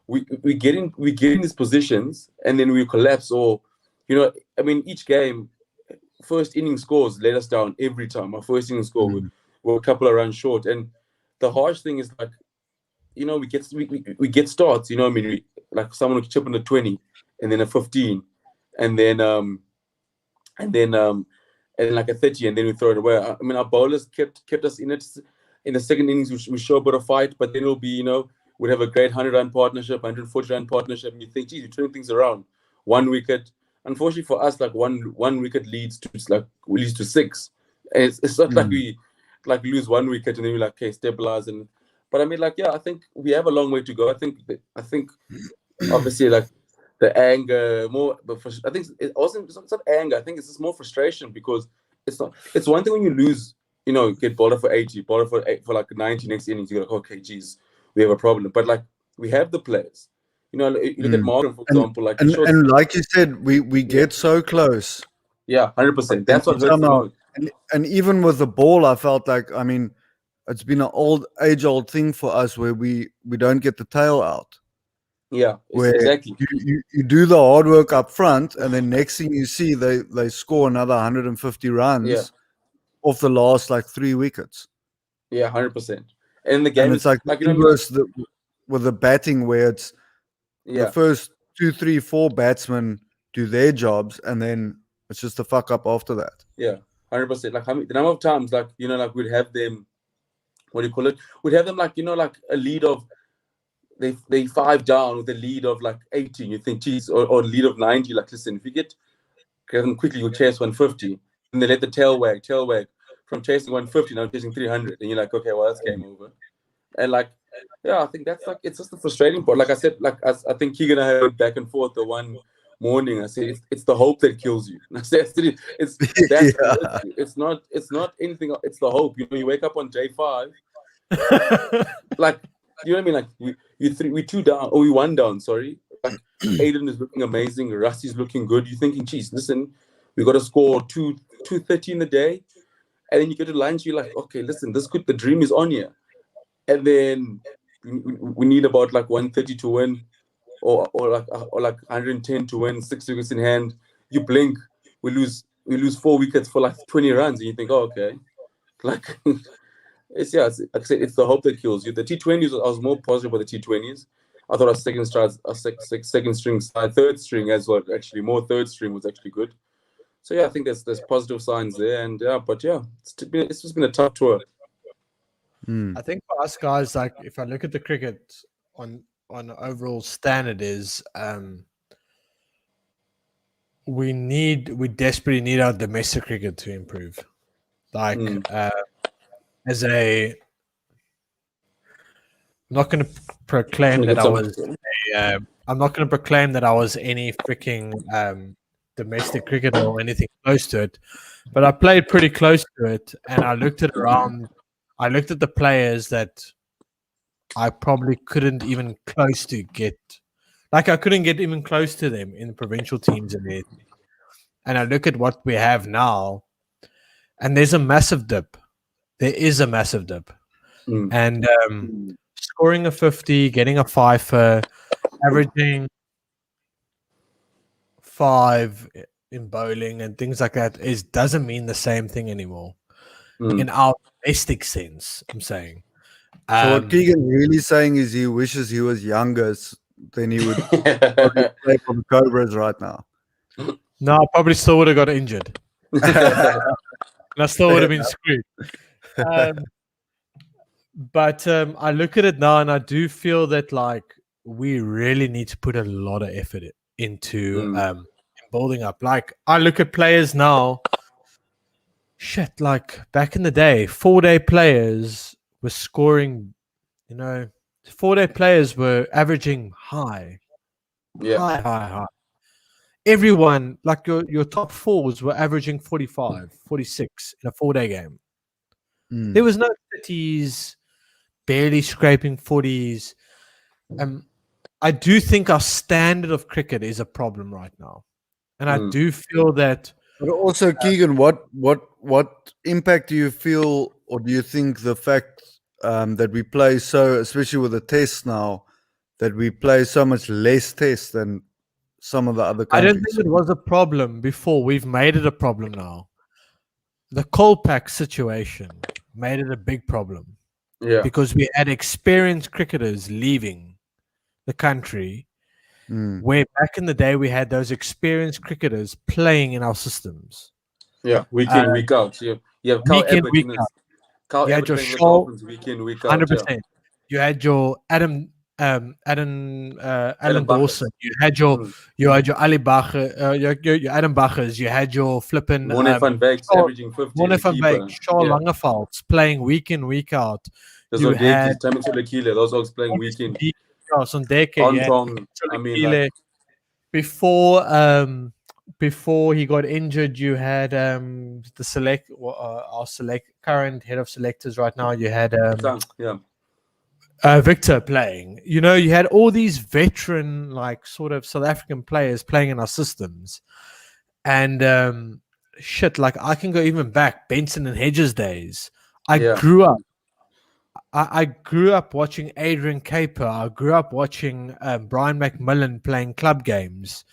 we get in these positions and then we collapse, or, you know, I mean, each game, first inning scores let us down every time. Our first inning score, we're a couple of runs short, and the harsh thing is, like, you know, we get starts, you know, I mean, like someone would chip in a 20 and then a 15 and then like a 30, and then we throw it away. I mean, our bowlers kept us in it. In the second innings, we show a bit of fight, but then it'll be, you know, we'd have a great 100-run partnership, 140-run partnership, and you think, geez, you're turning things around. 1 wicket. Unfortunately for us, like one wicket leads to 6. And it's not like we like lose 1 wicket and then we're like, okay, stabilize. But I mean, like, yeah, I think we have a long way to go. I think obviously, like, the anger more, but I think it's not anger. I think it's just more frustration, because it's one thing when you lose, you know, get bowler for 80, bowler for like 90 next innings, you're like, okay, geez, we have a problem. But like, we have the players. You know, you look at Martin, for example, like, and like you said, we get so close. Yeah, 100%. That's what hurts the most. And even with the ball, I felt like, I mean, it's been an age-old thing for us where we don't get the tail out. Yeah, where exactly. You do the hard work up front, and then next thing you see, they score another 150 runs off the last like 3 wickets. Yeah, 100%. And the game, and it's like you know, with the batting, where it's the first 2, 3, 4 batsmen do their jobs, and then it's just a fuck up after that. Yeah, 100%. Like, the number of times, like, you know, like, we'd have them, what do you call it? We'd have them, like, you know, like a lead of, they 5 down with a lead of like 80. You think, geez, or lead of 90. Like, listen, if you get them quickly, you chase 150, and they let the tail wag from chasing 150 now chasing 300, and you're like, okay, well, that's game over. And like, yeah, I think that's like, it's just the frustrating part. Like I said, like, I think Keegan and I went back and forth the one morning. I said, it's the hope that kills you. And I said, it's not anything. It's the hope. You know, you wake up on day 5, like, you know what I mean? Like, we 2 down, or we 1 down. Sorry, like, Aiden is looking amazing. Rusty's looking good. You're thinking, geez, listen, we got to score 230 in the day, and then you get to lunch. You're like, okay, listen, the dream is on here, and then we need about like 130 to win, or like 110 to win, 6 wickets in hand. You blink, we lose 4 wickets for like 20 runs, and you think, oh, okay, like. It's like I said, it's the hope that kills you. The T20s, I was more positive about the T20s. I thought our second string side, third string as well, actually more third string was actually good. So yeah, I think there's positive signs there, and but yeah, it's just been a tough tour. I think for us guys, like, if I look at the cricket on overall standard, is we desperately need our domestic cricket to improve. Like, as I'm not going to proclaim that I'm not going to proclaim that I was any freaking domestic cricket or anything close to it, but I played pretty close to it, and I looked at the players that I probably couldn't even close to get. Like I couldn't get even close to them in the provincial teams and everything. And I look at what we have now, and there's a massive dip. There is a massive dip. And scoring a 50, getting a 5, averaging 5 in bowling and things like that doesn't mean the same thing anymore. In our domestic sense, I'm saying. So what Keegan really saying is he wishes he was younger, then he would probably play for the Cobras right now. No, I probably still would have got injured. And I still would have been screwed. But I look at it now and I do feel that like we really need to put a lot of effort into building up. Like I look at players now, shit, like back in the day, 4-day players were scoring, 4-day players were averaging high. High. Everyone, like your top 4s were averaging 45, 46 in a 4-day game. There was no 30s, barely scraping 40s. I do think our standard of cricket is a problem right now. And I do feel that. But also, Keegan, what impact do you feel, or do you think the fact that we play so, especially with the tests now, that we play so much less tests than some of the other countries? I don't think it was a problem before. We've made it a problem now. The Kolpak situation made it a big problem. Yeah. Because we had experienced cricketers leaving the country, where back in the day we had those experienced cricketers playing in our systems. Yeah, week in, week out. You have Carl week in, week out. You had your Shaw, week in, week out. 100%. Yeah. You had your Alan Dawson. You had your Ali Bacher, your Adam Bachers. You had your flipping Warne van Beek averaging 50. Warne van Beek, Shaw Langevelds playing week in, week out. You had those dogs playing week in. Before he got injured, you had our current head of selectors right now. You had Victor playing. You had all these veteran, like sort of South African players playing in our systems, and like I can go even back Benson and Hedges days. I grew up. I grew up watching Adrian Caper. I grew up watching Brian McMillan playing club games.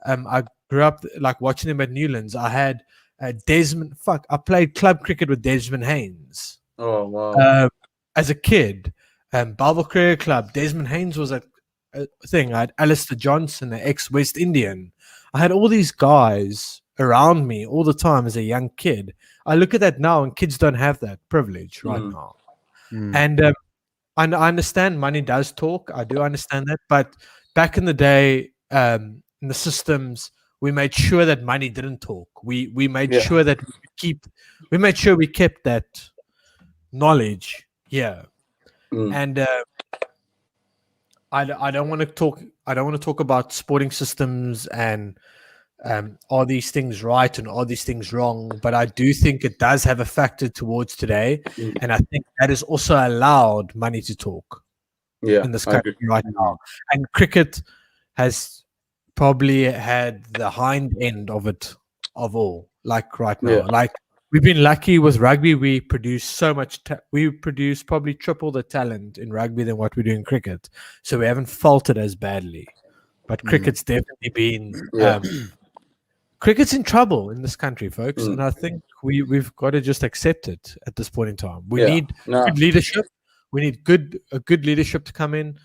I grew up like watching him at Newlands. I had Desmond. I played club cricket with Desmond Haynes. Oh wow! As a kid, Balville Cricket Club. Desmond Haynes was a thing. I had Alistair Johnson, the ex-West Indian. I had all these guys around me all the time as a young kid. I look at that now, and kids don't have that privilege right now. And I understand money does talk. I do understand that. But back in the day, in the systems, we made sure that money didn't talk. We made sure that we made sure we kept that knowledge here. And I don't want to talk. I don't want to talk about sporting systems and are these things right and are these things wrong? But I do think it does have a factor towards today. And I think that has also allowed money to talk in this country right now. And cricket has probably had the hind end of it of all, like right now. Like we've been lucky with rugby. We produce so much. We produce probably triple the talent in rugby than what we do in cricket. So we haven't faltered as badly. But cricket's definitely been... cricket's in trouble in this country, folks, and I think we've got to just accept it at this point in time. We need good leadership. We need a good leadership to come in.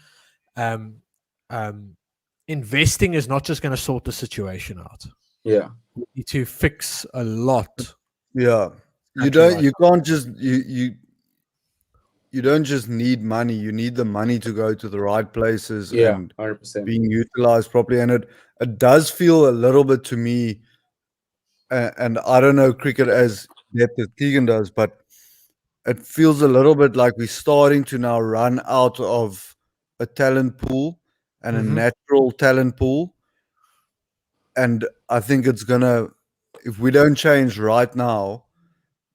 Investing is not just going to sort the situation out. Yeah, we need to fix a lot. Yeah, you can't just you don't just need money. You need the money to go to the right places and 100%. being utilized properly. And it does feel a little bit to me. And I don't know cricket as depth as Keegan does, but it feels a little bit like we're starting to now run out of a talent pool and a natural talent pool. And I think it's going to, if we don't change right now,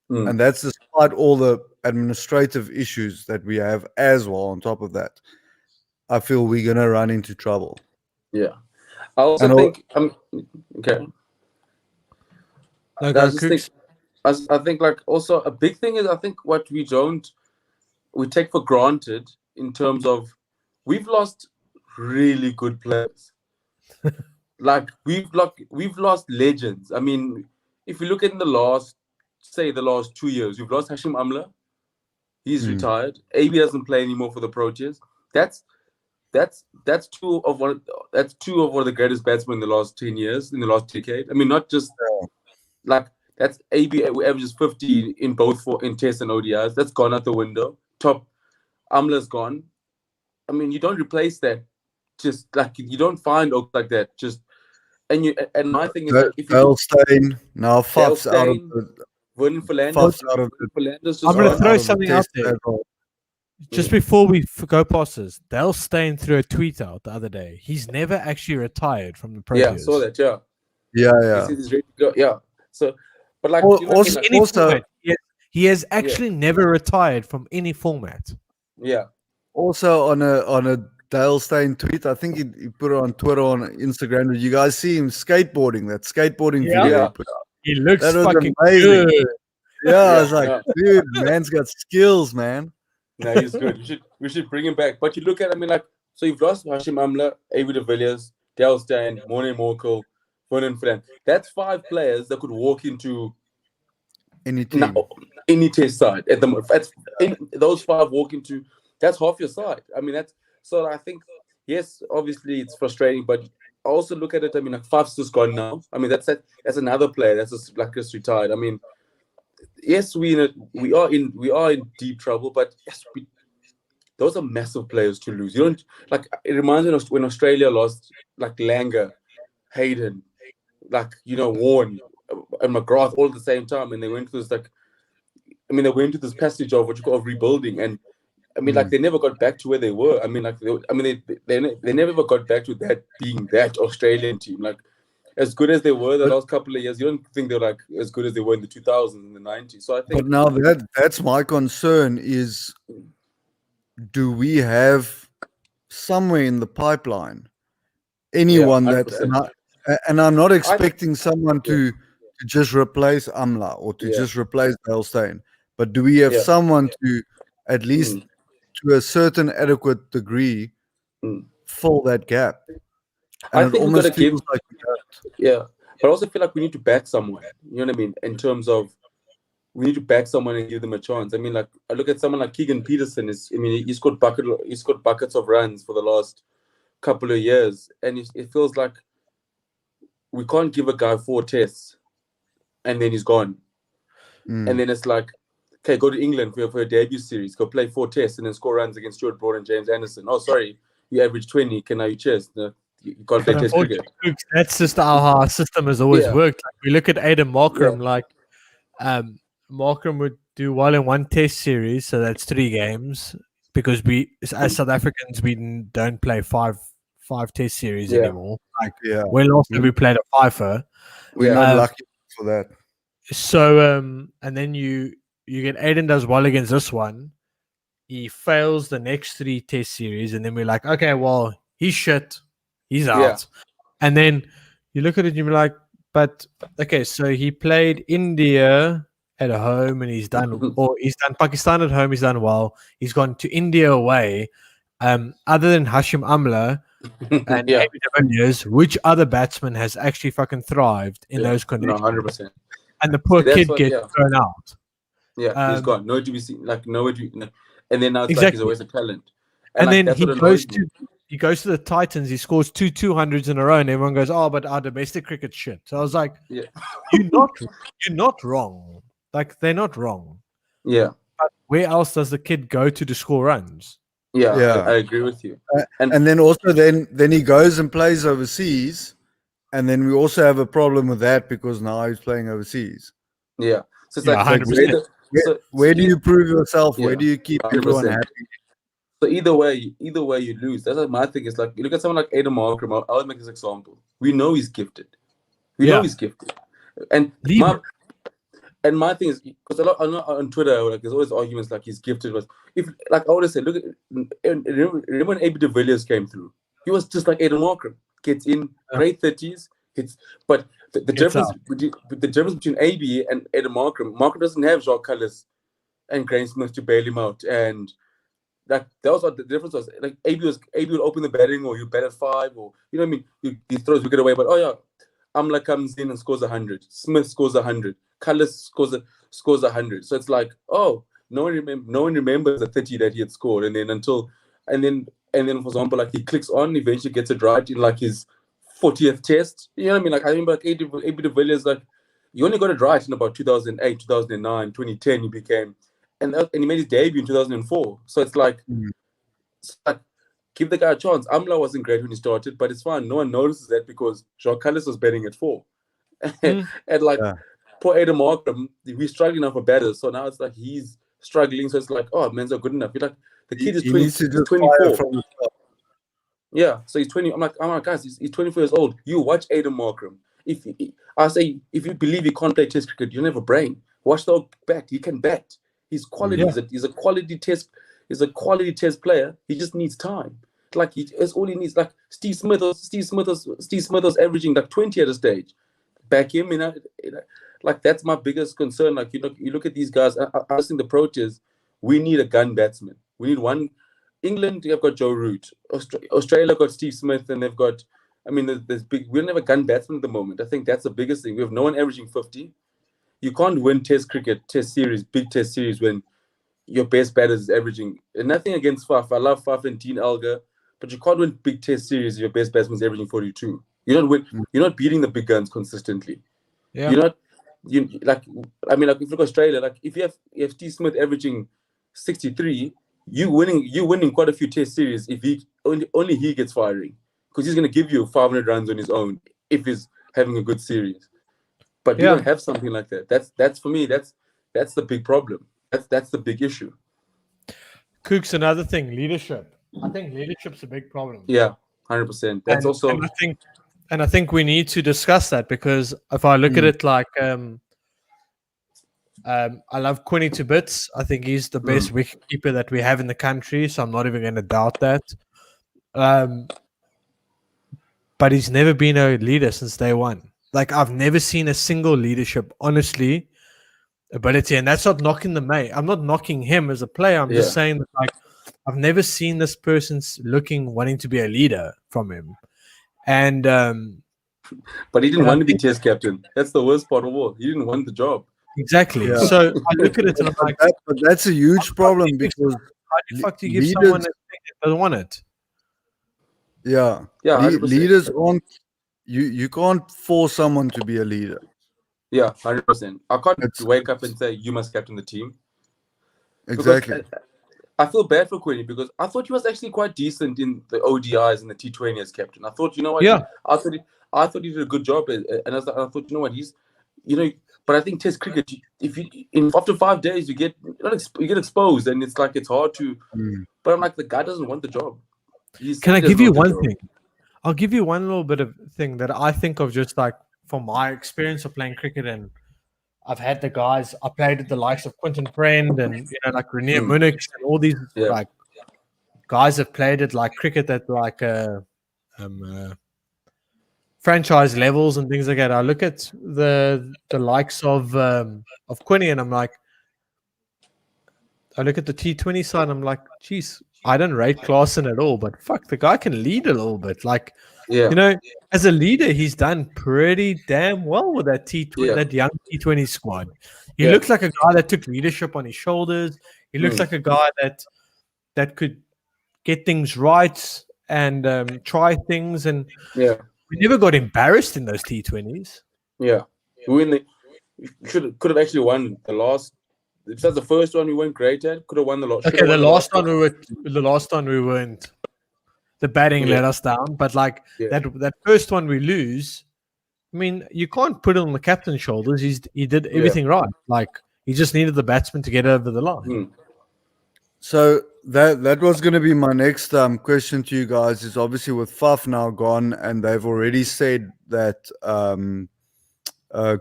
and that's despite all the administrative issues that we have as well on top of that, I feel we're going to run into trouble. Yeah. I also think, okay. I think like also a big thing is I think what we take for granted in terms of we've lost really good players. Like we've lost legends. I mean, if you look at the last 2 years, we've lost Hashim Amla. He's retired. AB doesn't play anymore for the Proteas. That's two of one of the greatest batsmen in the last 10 years, in the last decade. I mean, not just like that's AB averages 50 in both in Tests and ODIs. That's gone out the window. Top Amla's gone. I mean, you don't replace that. Just like you don't find oaks like that. Just and my thing is like if you Stain now Faf's out of the Vernon Fernandes. I'm going to throw something out there. Just before we go past this, Dale Steyn threw a tweet out the other day. He's never actually retired from the Proteas. Yeah, I saw that. Yeah. He's ready to go. Yeah. So, but like, he has actually never retired from any format. Yeah. Also on a Dale Steyn tweet, I think he put it on Twitter, on Instagram. Did you guys see him skateboarding? That skateboarding video he put out. He looks fucking amazing. Good. Yeah, I was like, dude, man's got skills, man. No, he's good. We should bring him back. But you look at, I mean, like, so you've lost Hashim Amla, Avery de Villiers, Dale Steyn, Morne Morkel, Vernon Fernandes. That's 5 players that could walk into any team, any Test side at the moment. Those 5 walk into. That's half your side. I mean, that's so. I think yes, obviously it's frustrating, but I also look at it. I mean, like Faf's just gone now. I mean, that's another player that's just retired. I mean, yes, we are in deep trouble, but yes, those are massive players to lose. You don't like. It reminds me of when Australia lost like Langer, Hayden, like Warren and McGrath all at the same time, and they went through this they went through this passage of what you call rebuilding, and I mean, like they never got back to where they were. I mean, like they never ever got back to that being that Australian team. Like as good as they were the last couple of years, you don't think they're like as good as they were in the 2000s and the 90s. So I think. But now that's my concern is, do we have somewhere in the pipeline anyone and I'm not expecting someone to just replace Amla or to just replace Dale Steyn, but do we have someone to at least to a certain adequate degree fill that gap? And I think we've got to give but I also feel like we need to back someone. You know what I mean? In terms of we need to back someone and give them a chance. I mean, like I look at someone like Keegan Peterson. He's got buckets of runs for the last couple of years, and it feels like we can't give a guy 4 tests and then he's gone. And then it's like, okay, go to England for a debut series, go play 4 tests and then score runs against Stuart Broad and James Anderson. Oh, sorry, you average 20. Can I chest? No, you can't play test cricket. That's just how our system has always worked. Like we look at Aidan Markram, Markram would do well in 1 test series, so that's 3 games, because we, as South Africans, we don't play five test series anymore. When last time we played a fifer? We're not lucky for that. So, and then you get Aiden does well against this one. He fails the next 3 test series, and then we're like, okay, well, he's shit. He's out. Yeah. And then you look at it and you're like, but okay, so he played India at home and he's done, or he's done Pakistan at home, he's done well. He's gone to India away. Other than Hashim Amla and David de Villiers, which other batsman has actually fucking thrived in those conditions? 100%. And the poor kid gets thrown out. Yeah, he's gone. Nowhere to be seen. Like nowhere to. And then now it's like he's always a talent. And then he goes to the Titans. He scores 2 200s in a row, and everyone goes, "Oh, but our domestic cricket shit." So I was like, "You're not wrong. Like they're not wrong." Yeah. But where else does the kid go to score runs? Yeah. I agree with you. And then also then he goes and plays overseas, and then we also have a problem with that because now he's playing overseas. Yeah. So it's like 100%. Where do you prove yourself? Where do you keep 100%. Everyone happy? So either way you lose. That's what my thing is. Like you look at someone like Aidan Markram. I'll make this example. We know he's gifted. We know he's gifted. And And my thing is, because a lot on Twitter, like there's always arguments like he's gifted. If like I always say, look at remember when AB de Villiers came through? He was just like Aiden Markram, gets in great 30s, hits. But the difference between AB and Aiden Markram doesn't have Siya Kolisi and Graham Smith to bail him out, and that was what the difference was. Like AB would open the batting, or you bat at 5, or you know what I mean. He throws wicket away, but Amla comes in and scores 100. Smith scores 100. Kolisi scores 100. So it's like, no one remembers the 30 that he had scored, and then for example, like he clicks on, eventually gets it right in like his 40th test. You know what I mean? Like I remember like AB de Villiers, like he only got it right in about 2008, 2009, 2010. He became, and he made his debut in 2004. So it's like, give the guy a chance. Amla wasn't great when he started, but it's fine. No one notices that because Siya Kolisi was batting at 4. And like, poor Aiden Markram, we're struggling now for batters. So now it's like he's struggling. So it's like, man's not good enough. You're like, the kid is 24. Yeah, so he's 20. I'm like, guys, he's 24 years old. You watch Aiden Markram. If you believe he can't play Test cricket, you don't have a brain. Watch the bat. He can bat. He's quality. He's a quality Test. He's a quality Test player. He just needs time. Like it's all he needs. Like Steve Smith was averaging like 20 at a stage. Back him, like that's my biggest concern. Like you look at these guys. I think the approach is we need a gun batsman. We need one. England, they've got Joe Root. Australia got Steve Smith, and they've got. I mean, there's big. We don't have a gun batsman at the moment. I think that's the biggest thing. We have no one averaging 50. You can't win Test cricket, Test series, big Test series when your best batter is averaging. And nothing against Faf. I love Faf and Dean Elgar, but you can't win big Test series if your best batsman is averaging 42. You don't win. You're not beating the big guns consistently. Yeah. You're not. If you look at Australia, like if you have Steve Smith averaging 63. You're winning quite a few Test series if he only he gets firing, because he's going to give you 500 runs on his own if he's having a good series. But you don't have something like that. That's for me. That's the big problem. That's the big issue. Cook's another thing. Leadership. I think leadership's a big problem. Yeah, 100%. That's also. And I think we need to discuss that, because if I look at it like. I love Quinny to bits. I think he's the best wicketkeeper that we have in the country, so I'm not even going to doubt that. But he's never been a leader since day one. Like, I've never seen a single leadership, honestly, ability. And that's not knocking the mate. I'm not knocking him as a player. I'm just saying that, like, I've never seen this person wanting to be a leader from him. And but he didn't want to be Test captain. That's the worst part of all. He didn't want the job. Exactly. Yeah. So I look at it and I'm like, but that's a huge problem, because how the fuck do you give someone a thing that doesn't want it? Yeah. Leaders aren't. You can't force someone to be a leader. Yeah, 100%. I can't wake up and say you must captain the team. Exactly. I feel bad for Quinny, because I thought he was actually quite decent in the ODIs and the T20 as captain. I thought, you know what? Yeah. I thought he did a good job, and I thought, you know what, he's, But I think Test cricket, after 5 days you get exposed, and it's like it's hard to. But I'm like, the guy doesn't want the job. Can I give you one thing? I'll give you one little bit of thing that I think of, just like from my experience of playing cricket, and I've had the guys. I played at the likes of Quinton Friend and like Renier Munich and all these like guys have played at like cricket at like franchise levels and things like that. I look at the likes of Quinny, and I'm like, I look at the T20 side, and I'm like, geez, I don't rate Klaasen at all, but fuck, the guy can lead a little bit. Like, as a leader, he's done pretty damn well with that T20, that young T20 squad. He looks like a guy that took leadership on his shoulders. He looks like a guy that could get things right and try things. And we never got embarrassed in those T20s. Yeah, could have actually won the last. Besides the first one we weren't great at, could have won the last. Okay, the last one we weren't. The batting let us down, but like that first one we lose. I mean, you can't put it on the captain's shoulders. He did everything right. Like, he just needed the batsman to get over the line. So that was going to be my next question to you guys. Is obviously with Faf now gone, and they've already said that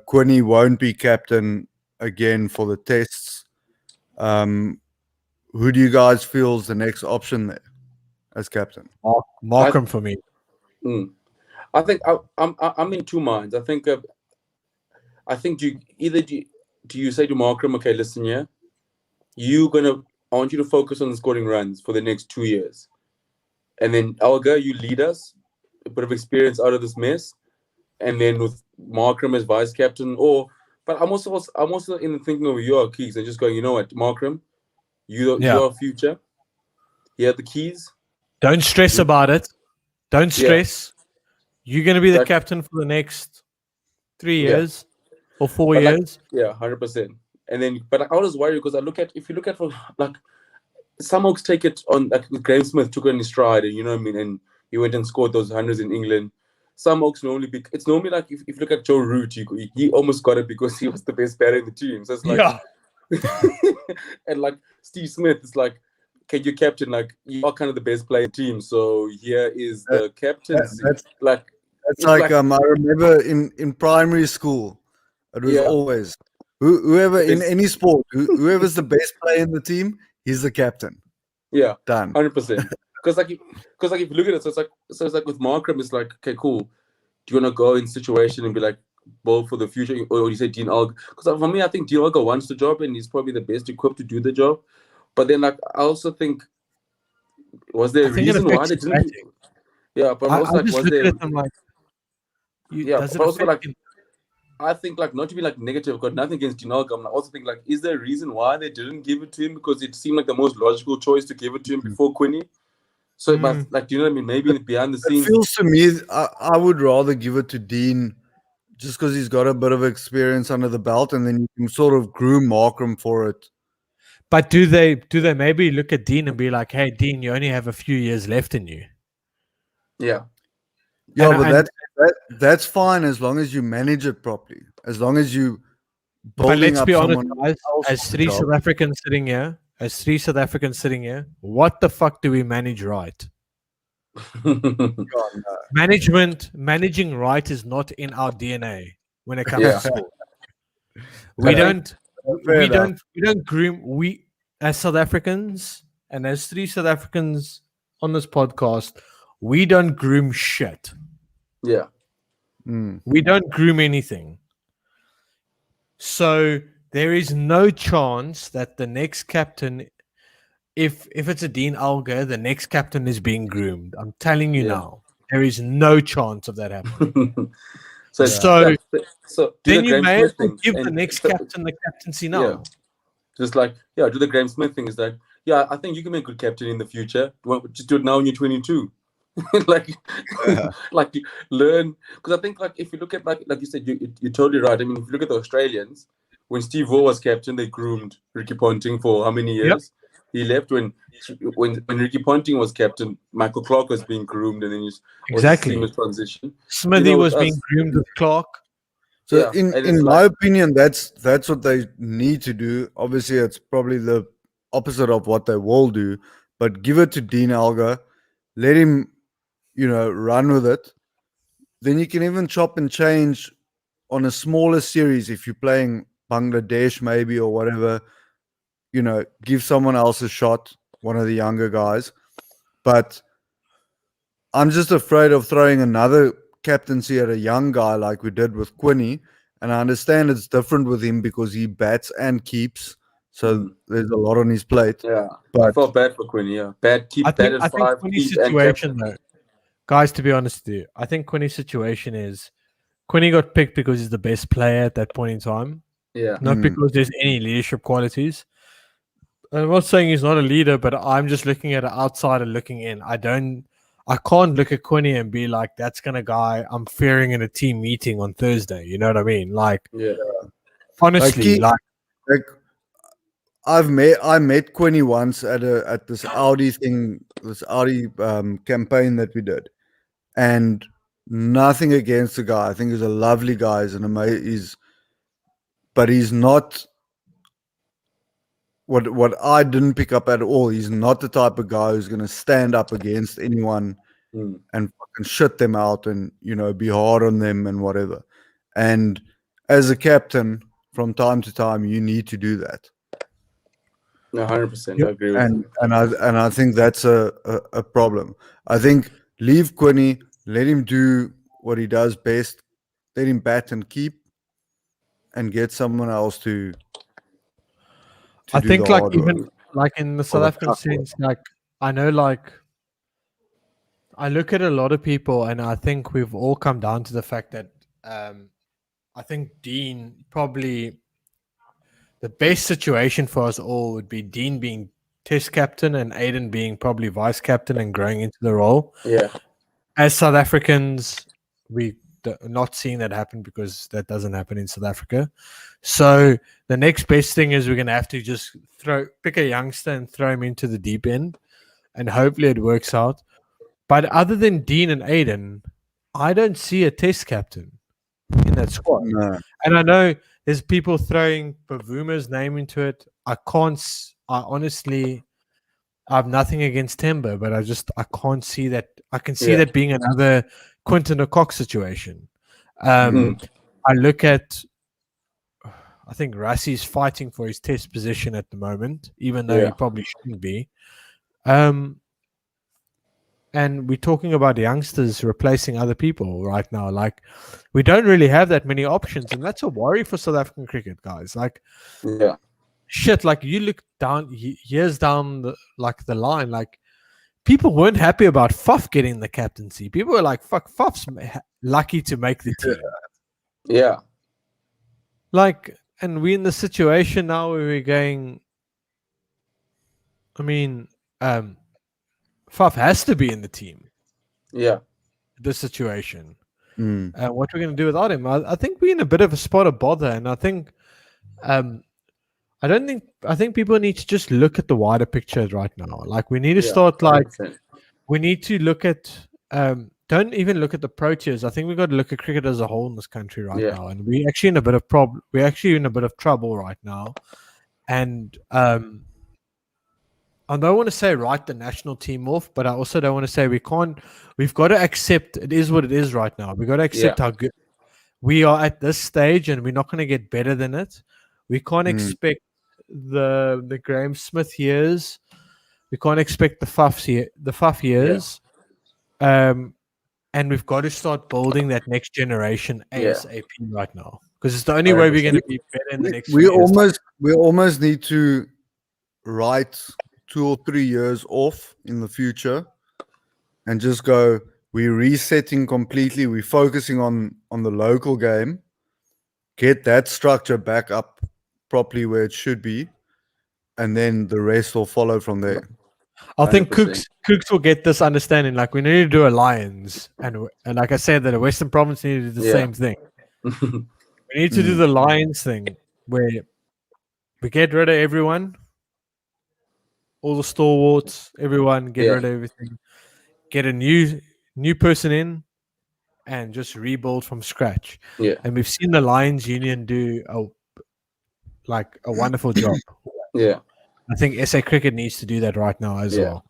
Quinny won't be captain again for the tests. Who do you guys feel is the next option there as captain? Markham for me. I think I'm in two minds. I think do you say to Markham, okay, listen here, I want you to focus on scoring runs for the next 2 years, and then Elgar, you lead us, a bit of experience out of this mess, and then with Markham as vice captain, but I'm also in the thinking of your keys and just going, you know what, Markham, your future, you have the keys. Don't stress about it. Don't stress. You're going to be the captain for the next 3 years or 4 years. 100%. And then, but I always worry because if you look at some Oaks take it on, like Graham Smith took it in his stride, and you know what I mean, and he went and scored those hundreds in England. Some Oaks it's normally like if you look at Joe Root, he almost got it because he was the best player in the team. So it's like, and like Steve Smith, it's like, okay, you're captain, like you are kind of the best player in the team. So here is the captaincy. That's like I remember in primary school, it was always whoever in any sport, whoever's the best player in the team, he's the captain. Yeah, done, 100%. Because if you look at it, so it's like with Markham, it's like, okay, cool. Do you want to go in situation and be like, bold for the future, or you say Dean Alga? Because for me, I think Dean Alga wants the job and he's probably the best equipped to do the job. But then, like, I also think, was there a reason why they didn't? Yeah, but also like, was there? But also like, I think like not to be like negative, got nothing against Dean Alga. I also think like, is there a reason why they didn't give it to him? Because it seemed like the most logical choice to give it to him before Quinny. So, but like, do you know what I mean? Maybe behind the scenes, it feels to me, I would rather give it to Dean, just because he's got a bit of experience under the belt, and then you can sort of groom Markham for it. But do they maybe look at Dean and be like, "Hey, Dean, you only have a few years left in you." Yeah, but that's fine as long as you manage it properly. As long as you. But let's be honest, guys. As three South Africans sitting here, what the fuck do we manage right? Managing right is not in our DNA when it comes to sport. We don't groom. As South Africans and as three South Africans on this podcast, we don't groom shit. Yeah. We don't groom anything. So there is no chance that the next captain, if it's a Dean Alga, the next captain is being groomed. I'm telling you now, there is no chance of that happening. so then you may as well give the next captain the captaincy now. Yeah. Just like, do the Graham Smith thing is like, I think you can be a good captain in the future. Just do it now when you're 22. like learn, because I think like if you look at like you said, you're totally right. I mean, if you look at the Australians, when Steve Waugh was captain, they groomed Ricky Ponting for how many years? He left when Ricky Ponting was captain. Michael Clark was being groomed, and then was a seamless transition. Smithy was being groomed with Clark. So in my opinion, that's what they need to do. Obviously, it's probably the opposite of what they will do, but give it to Dean Alga, let him, run with it. Then you can even chop and change on a smaller series if you're playing Bangladesh maybe or whatever. Give someone else a shot, one of the younger guys. But I'm just afraid of throwing another captaincy at a young guy like we did with Quinny. And I understand it's different with him because he bats and keeps. So there's a lot on his plate. Yeah, but I felt bad for Quinny. Yeah, I think Quinny's situation, though, guys, to be honest with you, I think Quinny's situation is Quinny got picked because he's the best player at that point in time. Yeah, not because there's any leadership qualities. I'm not saying he's not a leader, but I'm just looking at an outsider looking in. I can't look at Quinny and be like, that's gonna guy I'm fearing in a team meeting on Thursday. You know what I mean? Like, honestly, I met Quinny once at this Audi thing, this Audi campaign that we did, and nothing against the guy. I think he's a lovely guy. But he's not what I didn't pick up at all. He's not the type of guy who's going to stand up against anyone and fucking shut them out and be hard on them and whatever. And as a captain, from time to time, you need to do that. 100%. I agree with you. And I think that's a problem. I think leave Quinny, let him do what he does best, let him bat and keep, and get someone else to I do think the like hard even work. like in the South the African tough work. sense, like I know like I look at a lot of people and I think we've all come down to the fact that I think Dean probably the best situation for us all would be Dean being test captain and Aiden being probably vice captain and growing into the role. Yeah. As South Africans, we not seeing that happen because that doesn't happen in South Africa. So the next best thing is we're going to have to just pick a youngster and throw him into the deep end, and hopefully it works out. But other than Dean and Aiden, I don't see a test captain in that squad. No. And I know there's people throwing Bavuma's name into it. I honestly, I have nothing against Temba, but I can't see that. I can see that being another Quinton O'Cock situation. I look at, I think Rassie's fighting for his test position at the moment, even though he probably shouldn't be. And we're talking about youngsters replacing other people right now. Like, we don't really have that many options, and that's a worry for South African cricket, guys. Like, shit, like you look down years down the line, like people weren't happy about Faf getting the captaincy. People were like, "Fuck, Faf's lucky to make the team." Yeah. Like, and we're in the situation now where we're going. I mean, Faf has to be in the team. Yeah. The situation. Mm. What we're going to do without him? I think we're in a bit of a spot of bother, and I think, I think people need to just look at the wider picture right now. Like, we need to start 100%. we need to look at. Don't even look at the Proteas. I think we've got to look at cricket as a whole in this country right now, and we're actually in a bit of We're actually in a bit of trouble right now, and I don't want to say write the national team off, but I also don't want to say we can't. We've got to accept it is what it is right now. We've got to accept how good we are at this stage, and we're not going to get better than it. We can't expect the Graham Smith years. We can't expect the Faf years. And we've got to start building that next generation ASAP right now, because it's the only way we're going to be better in the next few years. We almost need to write 2 or 3 years off in the future and just go, we're resetting completely. We're focusing on the local game, get that structure back up properly where it should be, and then the rest will follow from there. I think Cooks will get this understanding. Like, we need to do a Lions, and like I said, that a Western Province need to do the same thing. We need to do the Lions thing, where we get rid of everyone, all the stalwarts, everyone, get rid of everything, get a new person in, and just rebuild from scratch. Yeah. And we've seen the Lions Union do a wonderful job. Yeah. I think SA Cricket needs to do that right now as well.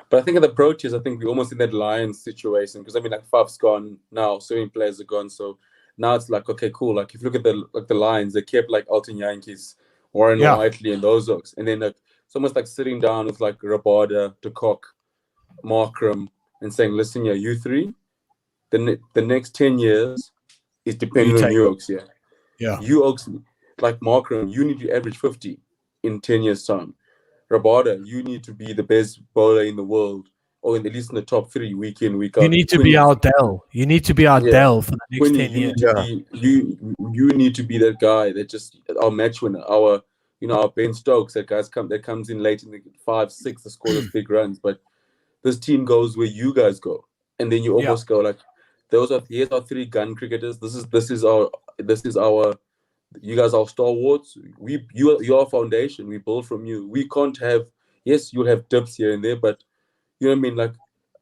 But I think at the Proteas, I think we're almost in that Lions situation, because I mean, like, Faf's gone now, so many players are gone, so now it's like, okay, cool. Like, if you look at the Lions, they kept like Alton Yankees, Warren Whiteley, and those dogs, and then it's almost like sitting down with like Rabada, De Kock, Markram, and saying, listen, you three, the next 10 years is depending on you Oaks. You Oaks, like Markram, you need to average 50 in 10 years' time. Rabada, you need to be the best bowler in the world, or at least in the top 3 week in, week out. You need to be our Dell. You need to be our Dell for the next 10 years. You need to be that guy that just our match winner, our Ben Stokes, that comes in late in the 5, 6 to score those big runs. But this team goes where you guys go, and then you almost go like, here's our 3 gun cricketers. This is our. You guys are stalwarts. You're our foundation. We build from you. We can't have. Yes, you'll have dips here and there, but you know what I mean. Like,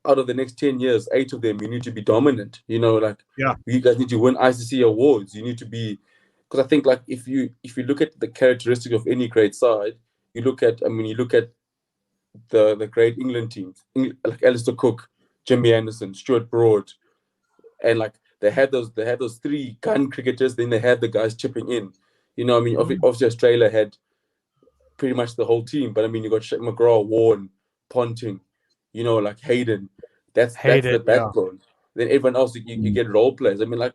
out of the next 10 years, 8 of them you need to be dominant. You guys need to win ICC awards. You need to be, because I think, like, if you look at the characteristic of any great side, you look at the great England teams, like Alistair Cook, Jimmy Anderson, Stuart Broad, and like. They had those 3 gun cricketers. Then they had the guys chipping in. You know, I mean, obviously Australia had pretty much the whole team, but I mean, you got McGraw, Warren, Ponting, you know, like Hayden. That's the backbone. Then everyone else, you get role players. I mean, like,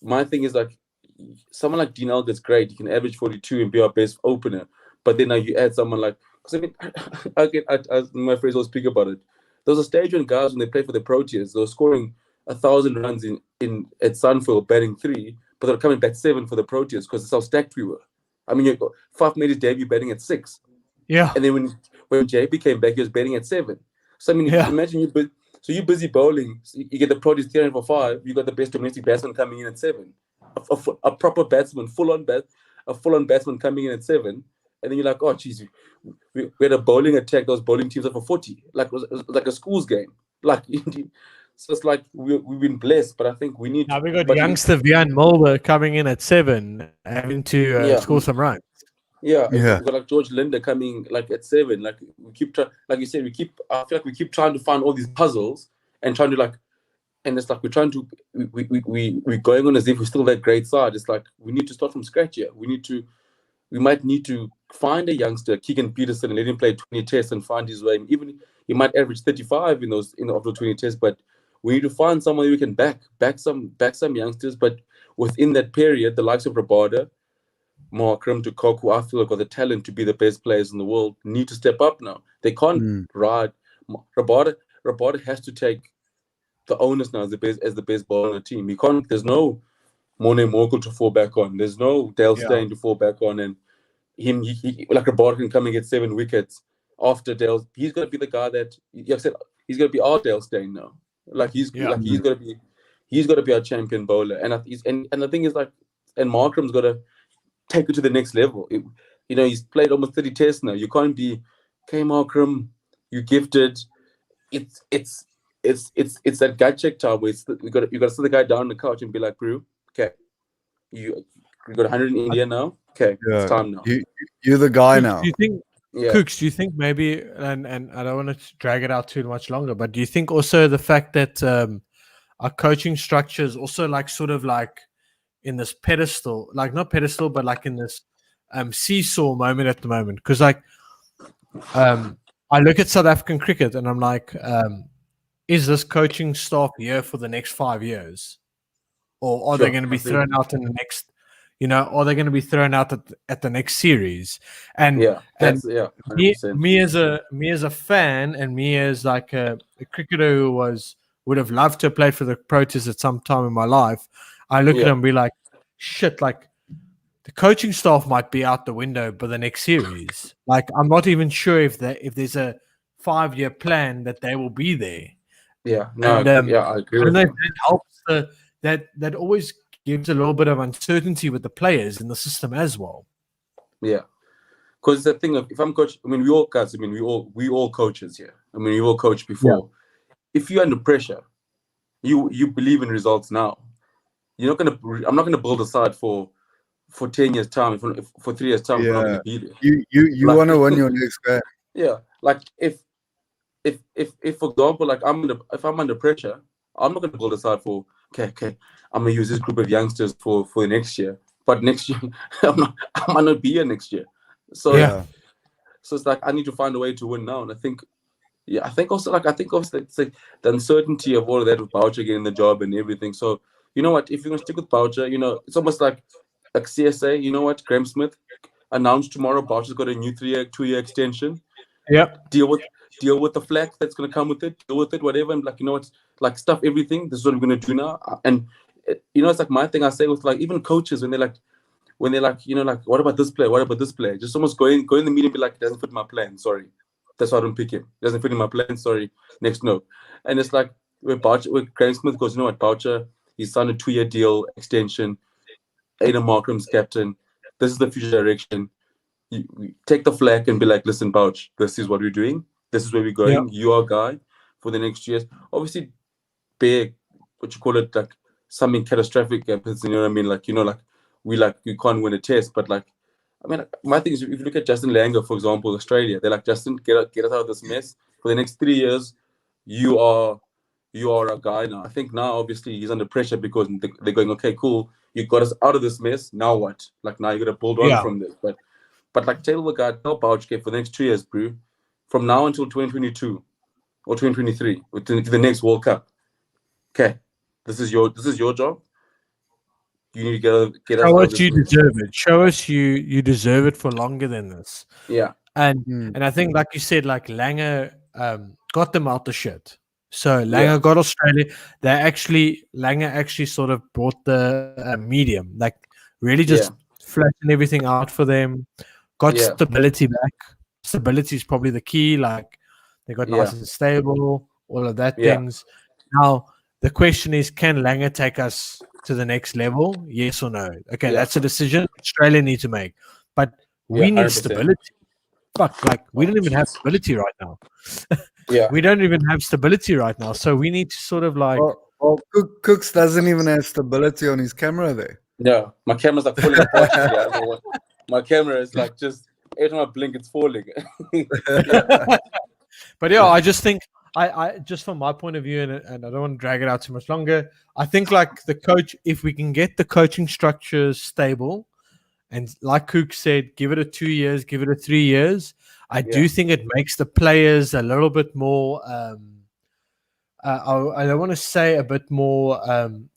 my thing is like, someone like Dean Elgar's great. You can average 42 and be our best opener. But then now you add someone like, because I mean, my friends always speak about it. There was a stage when guys, when they played for the Proteas, they were scoring 1,000 runs at Sunfield, batting 3, but they were coming back 7 for the Proteas because that's how stacked we were. I mean, Faf made his debut batting at 6. Yeah. And then when JB came back, he was batting at 7. So I mean, imagine you're busy bowling. So you get the Proteas 3 for 5. You got the best domestic batsman coming in at 7. A proper batsman, a full-on batsman coming in at 7. And then you're like, oh, geez, we had a bowling attack. Those bowling teams are for 40. Like, it was like a school's game. Like, so it's like we've been blessed, but I think we need. Now we got youngster Vian Mulder coming in at 7, having to score some runs. Yeah. We got like George Linder coming like at 7. Like we keep like you said, I feel like we keep trying to find all these puzzles and trying to like, and it's like we're going on as if we're still that great side. It's like we need to start from scratch here. We might need to find a youngster, Keegan Peterson, and let him play 20 tests and find his way. Even he might average 35 in the 20 tests, but we need to find someone who can back some youngsters. But within that period, the likes of Rabada, Markram, Dukoku, I feel like got the talent to be the best players in the world, need to step up now. They can't ride. Rabada has to take the onus now as the best bowler on the team. He can't. There's no Morne Morkel to fall back on. There's no Dale Steyn to fall back on, and him he like Rabada can come and get 7 wickets after Dale. He's going to be the guy that I said. He's going to be our Dale Steyn now. Like he's going to be our champion bowler, and the thing is like, and Markram's got to take it to the next level. He's played almost 30 tests now. You can't be, okay, Markram, you gifted. It's that gut check time where you got to sit the guy down on the couch and be like, bro, okay, you got 100 in India now. Okay, it's time now. You're the guy now. Do you think? Cooks, do you think maybe, and I don't want to drag it out too much longer, but do you think also the fact that our coaching structure is also like sort of like in this pedestal, like not pedestal, but like in this seesaw moment at the moment? Because like I look at South African cricket and I'm like, is this coaching staff here for the next 5 years? Or are they going to be thrown out in the next, are they going to be thrown out at the next series? And me as a fan, and me as like a cricketer who would have loved to have played for the Proteas at some time in my life, I look at them and be like, shit, like the coaching staff might be out the window by the next series. Like I'm not even sure if there's a 5-year plan that they will be there. Yeah, no, I agree with that. Helps that always gives a little bit of uncertainty with the players in the system as well. Yeah, because the thing of, if I'm coach, I mean, we all coaches here. I mean, we all coached before. Yeah. If you're under pressure, you believe in results now. I'm not gonna build a side for 10 years time. For 3 years time, we're not gonna be there. You like, want to win your next game. Yeah, like if for example, like if I'm under pressure, I'm not gonna build a side for okay, I'm gonna use this group of youngsters for the next year. But next year, I might not be here next year. So so it's like I need to find a way to win now. And I think also it's like the uncertainty of all of that with Boucher getting the job and everything. So you know what, if you're gonna stick with Boucher, it's almost like CSA. You know what, Graham Smith announced tomorrow Boucher's got a new 2-year extension. Yep. Deal with the flack that's gonna come with it. Deal with it, whatever. And like, like stuff everything. This is what I'm gonna do now. And it's like my thing. I say with like even coaches when they're like, like what about this player? What about this player? Just almost go in the meeting and be like, it doesn't fit my plan. Sorry, that's why I don't pick him. It doesn't fit in my plan. Sorry, next note. And it's like where Graham Smith goes, you know what, Boucher, he signed a 2-year deal extension. Aidan Markram's captain. This is the future direction. You take the flag and be like, listen, Bouch, this is what we're doing. This is where we're going. Yep. You are a guy for the next years. Obviously, bear what you call it, like something catastrophic happens. You know what I mean? Like we can't win a test. But like, I mean, my thing is, if you look at Justin Langer, for example, Australia, they're like, Justin, get us out of this mess for the next 3 years. You are a guy now. I think now, obviously, he's under pressure because they're going, okay, cool. You got us out of this mess. Now what? Like now you got to build on from this. But like tell the guy, tell Bouchke for the next 2 years, bro. From now until 2022 or 2023, to the next World Cup. Okay, this is your job. You need to get us Show out us of this you mess. deserve it. Show us you deserve it for longer than this. Yeah. And I think, like you said, like Langer got them out the shit. So Langer got Australia. Langer actually sort of brought the medium, like really just flattened everything out for them. Got stability back. Stability is probably the key. Like they got nice and stable, all of that things. Now the question is, can Langer take us to the next level? Yes or no? Okay, that's a decision Australia need to make. But we need 100%. stability. Fuck, like we don't even have stability right now. We don't even have stability right now. So we need to sort of like. Well, Cooks doesn't even have stability on his camera there. No, my camera's like falling apart. I don't know what. My camera is like just every time I blink, it's falling. But yeah, I just think I just from my point of view, and I don't want to drag it out too much longer. I think like the coach, if we can get the coaching structure stable. And like Cook said, give it a 2 years, give it a 3 years. I do think it makes the players a little bit more, I don't want to say a bit more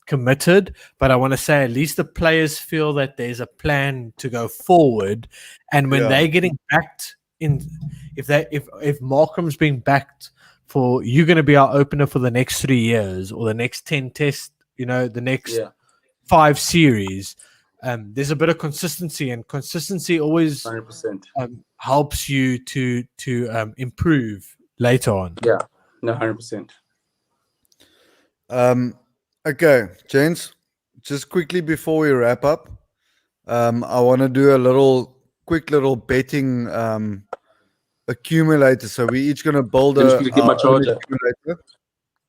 committed, but I want to say at least the players feel that there's a plan to go forward. And when they're getting backed in, if Markham's being backed for, you're going to be our opener for the next 3 years or the next 10 tests, the next 5 series. There's a bit of consistency, and consistency always 100%. Helps you to improve later on. Yeah, no, 100%. Okay, gents, just quickly before we wrap up, I want to do a quick little betting accumulator. So we're each going to build I'm just going to get my charger. Accumulator.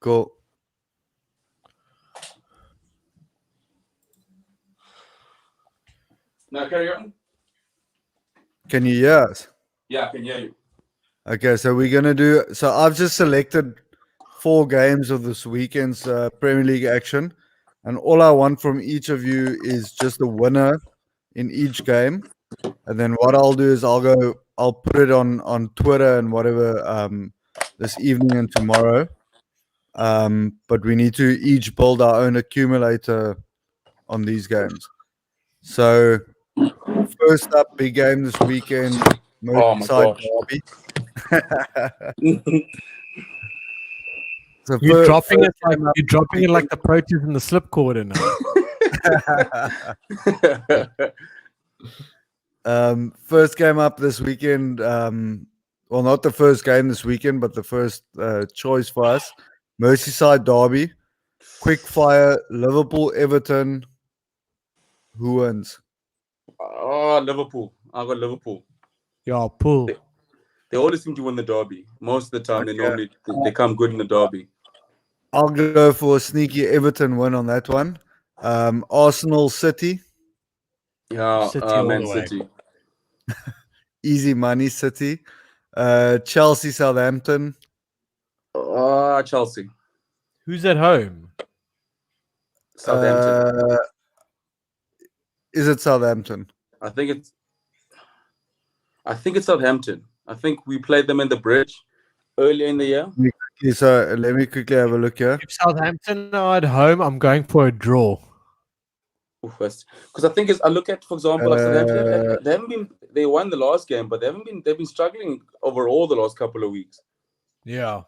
Cool. Now carry on. Can you hear us? Yeah, I can hear you. Okay, so we're going to do... So I've just selected 4 games of this weekend's Premier League action. And all I want from each of you is just a winner in each game. And then what I'll do is I'll put it on Twitter and whatever this evening and tomorrow. But we need to each build our own accumulator on these games. So... First up, big game this weekend. Merseyside derby. So you're dropping it like the proteins in the slip quarter now. First game up this weekend. Well, not the first game this weekend, but the first choice for us. Merseyside derby. Quick fire. Liverpool, Everton. Who wins? Oh, Liverpool. I got Liverpool. Yeah, pool. They always seem to win the derby. Most of the time, they come good in the derby. I'll go for a sneaky Everton win on that one. Arsenal, City. Yeah, Man City. Easy money, City. Chelsea, Southampton. Chelsea. Who's at home? Southampton. Is it Southampton? I think it's Southampton. I think we played them in the Bridge earlier in the year. So let me quickly have a look here. If Southampton are at home, I'm going for a draw. Because I think I look at, for example, like Southampton, they won the last game, but they've been struggling overall the last couple of weeks. Yeah.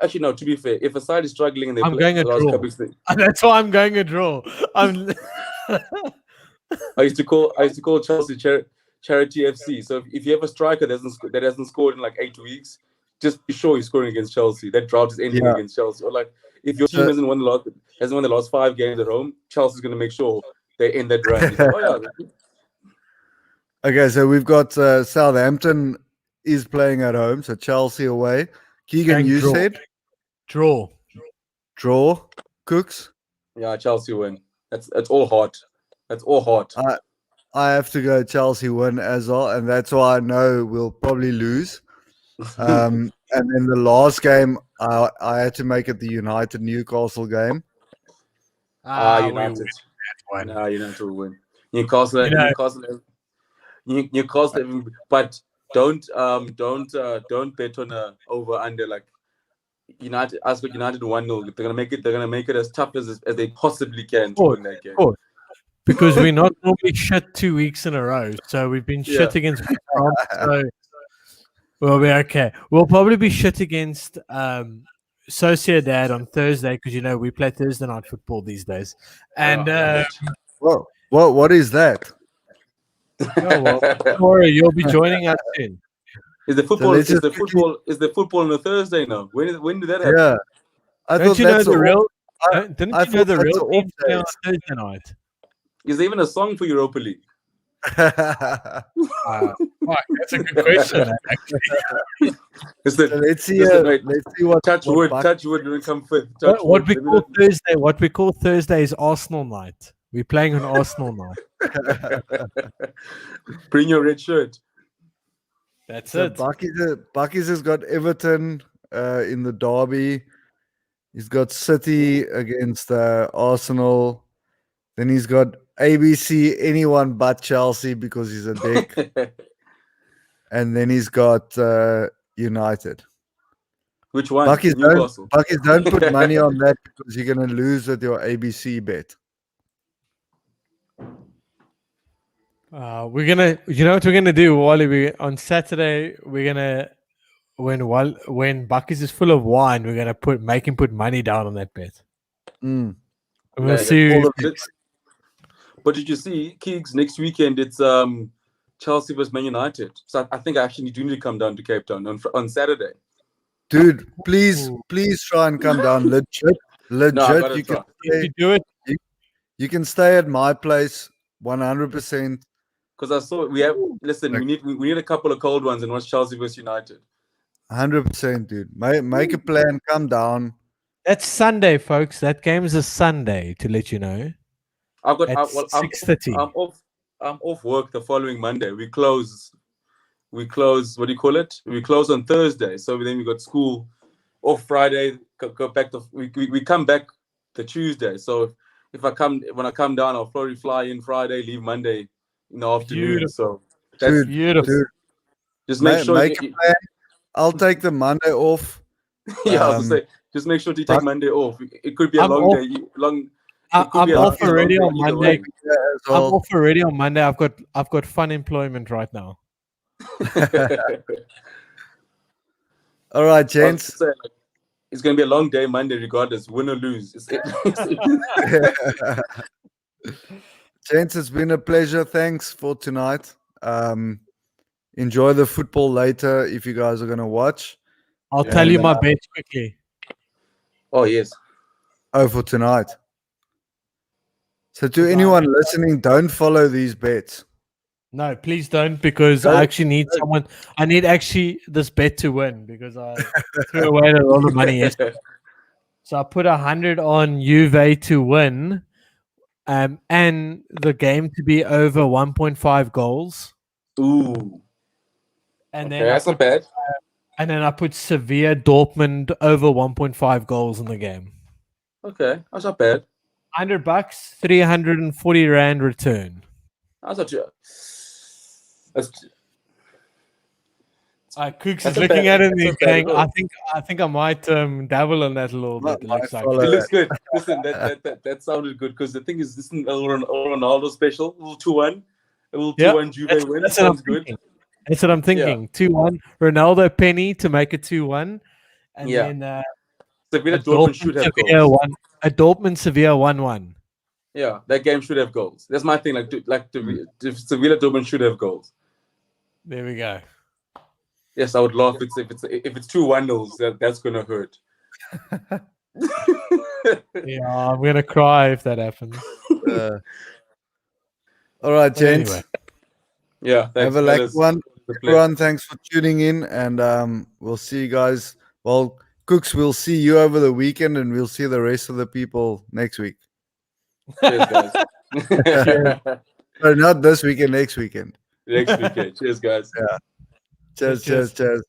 Actually, no. To be fair, if a side is struggling and I'm going a draw. That's why I'm going a draw. I used to call Chelsea Charity FC. So if you have a striker that hasn't scored in like 8 weeks, just be sure he's scoring against Chelsea. That drought is ending against Chelsea. Or like if your team hasn't won the last 5 games at home, Chelsea's going to make sure they end that drought. Okay, so we've got Southampton is playing at home, so Chelsea away. Keegan, you said draw. Cooks. Yeah, Chelsea win. That's all hot. That's all hot. I have to go Chelsea win as well, and that's why I know we'll probably lose. And then the last game, I had to make it the United Newcastle game. United. win. No, United will win. Newcastle, but don't bet on a over under like United. Ask United 1-0. They're gonna make it as tough as they possibly can to win that game. Because we're not normally shit 2 weeks in a row, so we've been shit against France, so we'll be okay. We'll probably be shit against Sociedad on Thursday because we play Thursday night football these days. And what is that? Don't worry, you'll be joining us soon. Is the football on a Thursday now? When did that happen? Yeah, Didn't you know the real team play on Thursday night? Is there even a song for Europa League? That's a good question. Actually, let's see what touch wood when it comes fifth. What we call Thursday is Arsenal night. We're playing on Arsenal night. Bring your red shirt. That's it. Bucky's has got Everton in the derby. He's got City against Arsenal. Then he's got ABC, anyone but Chelsea because he's a dick. And then he's got United. Which one? Bucky's don't put money on that because you're going to lose with your ABC bet. We're gonna, what we're gonna do, Wally? On Saturday, we're gonna when Bucky's is full of wine, we're gonna make him put money down on that bet. Mm. I'm gonna see. But did you see, Keegs, next weekend it's Chelsea versus Man United. So I think I actually do need to come down to Cape Town on Saturday. Dude, please try and come down. Legit. No, You can stay at my place 100%. Because I saw we need a couple of cold ones and watch Chelsea versus United. 100%, dude. Make a plan. Come down. That's Sunday, folks. That game is a Sunday. To let you know. I've got 6:30. I'm off work the following Monday. We close. What do you call it? We close on Thursday. So then we got school off Friday. Go back to we come back the Tuesday. So when I come down, I'll probably fly in Friday, leave Monday in the afternoon. Beautiful. So that's beautiful. Dude, just make sure. Make a plan. I'll take the Monday off. Yeah, I was gonna say, just make sure to take Monday off. It could be a long day. I'm off already on Monday. I'm off already on Monday. I've got fun employment right now. All right, gents. It's going to be a long day Monday, regardless, win or lose. Gents, it's been a pleasure. Thanks for tonight. Enjoy the football later if you guys are going to watch. I'll tell you my bets quickly. Oh, yes. Oh, for tonight. So to anyone listening, don't follow these bets. No, please don't, because I actually need someone. I need this bet to win because I threw away a lot of money yesterday. So I put 100 on Juve to win, and the game to be over 1.5 goals. Ooh, and then that's not bad. And then I put Sevilla Dortmund over 1.5 goals in the game. Okay, that's not bad. $100, 340 rand return. That's not too. Cooks is looking at it and he's saying, I think I might dabble on that a little bit. It looks good. Listen, that sounded good because the thing is, this is a Ronaldo special, a little 2-1. A little 2-1 Juve win. That sounds good. That's what I'm thinking. 2-1. Ronaldo penny to make it 2-1. And then Sevilla Dortmund should have goals. A Dortmund Sevilla 1-1. Yeah, that game should have goals. That's my thing. Sevilla Dortmund should have goals. There we go. Yes, I would laugh if it's 2-1-0s. That's gonna hurt. Yeah, I'm gonna cry if that happens. All right, gents. Anyway. Yeah, thanks. Have a lucky one. Everyone, thanks for tuning in, and we'll see you guys. Well, Cooks, we'll see you over the weekend, and we'll see the rest of the people next week. Cheers, guys. No, not this weekend, next weekend. Next weekend. Cheers, guys. Yeah. Cheers.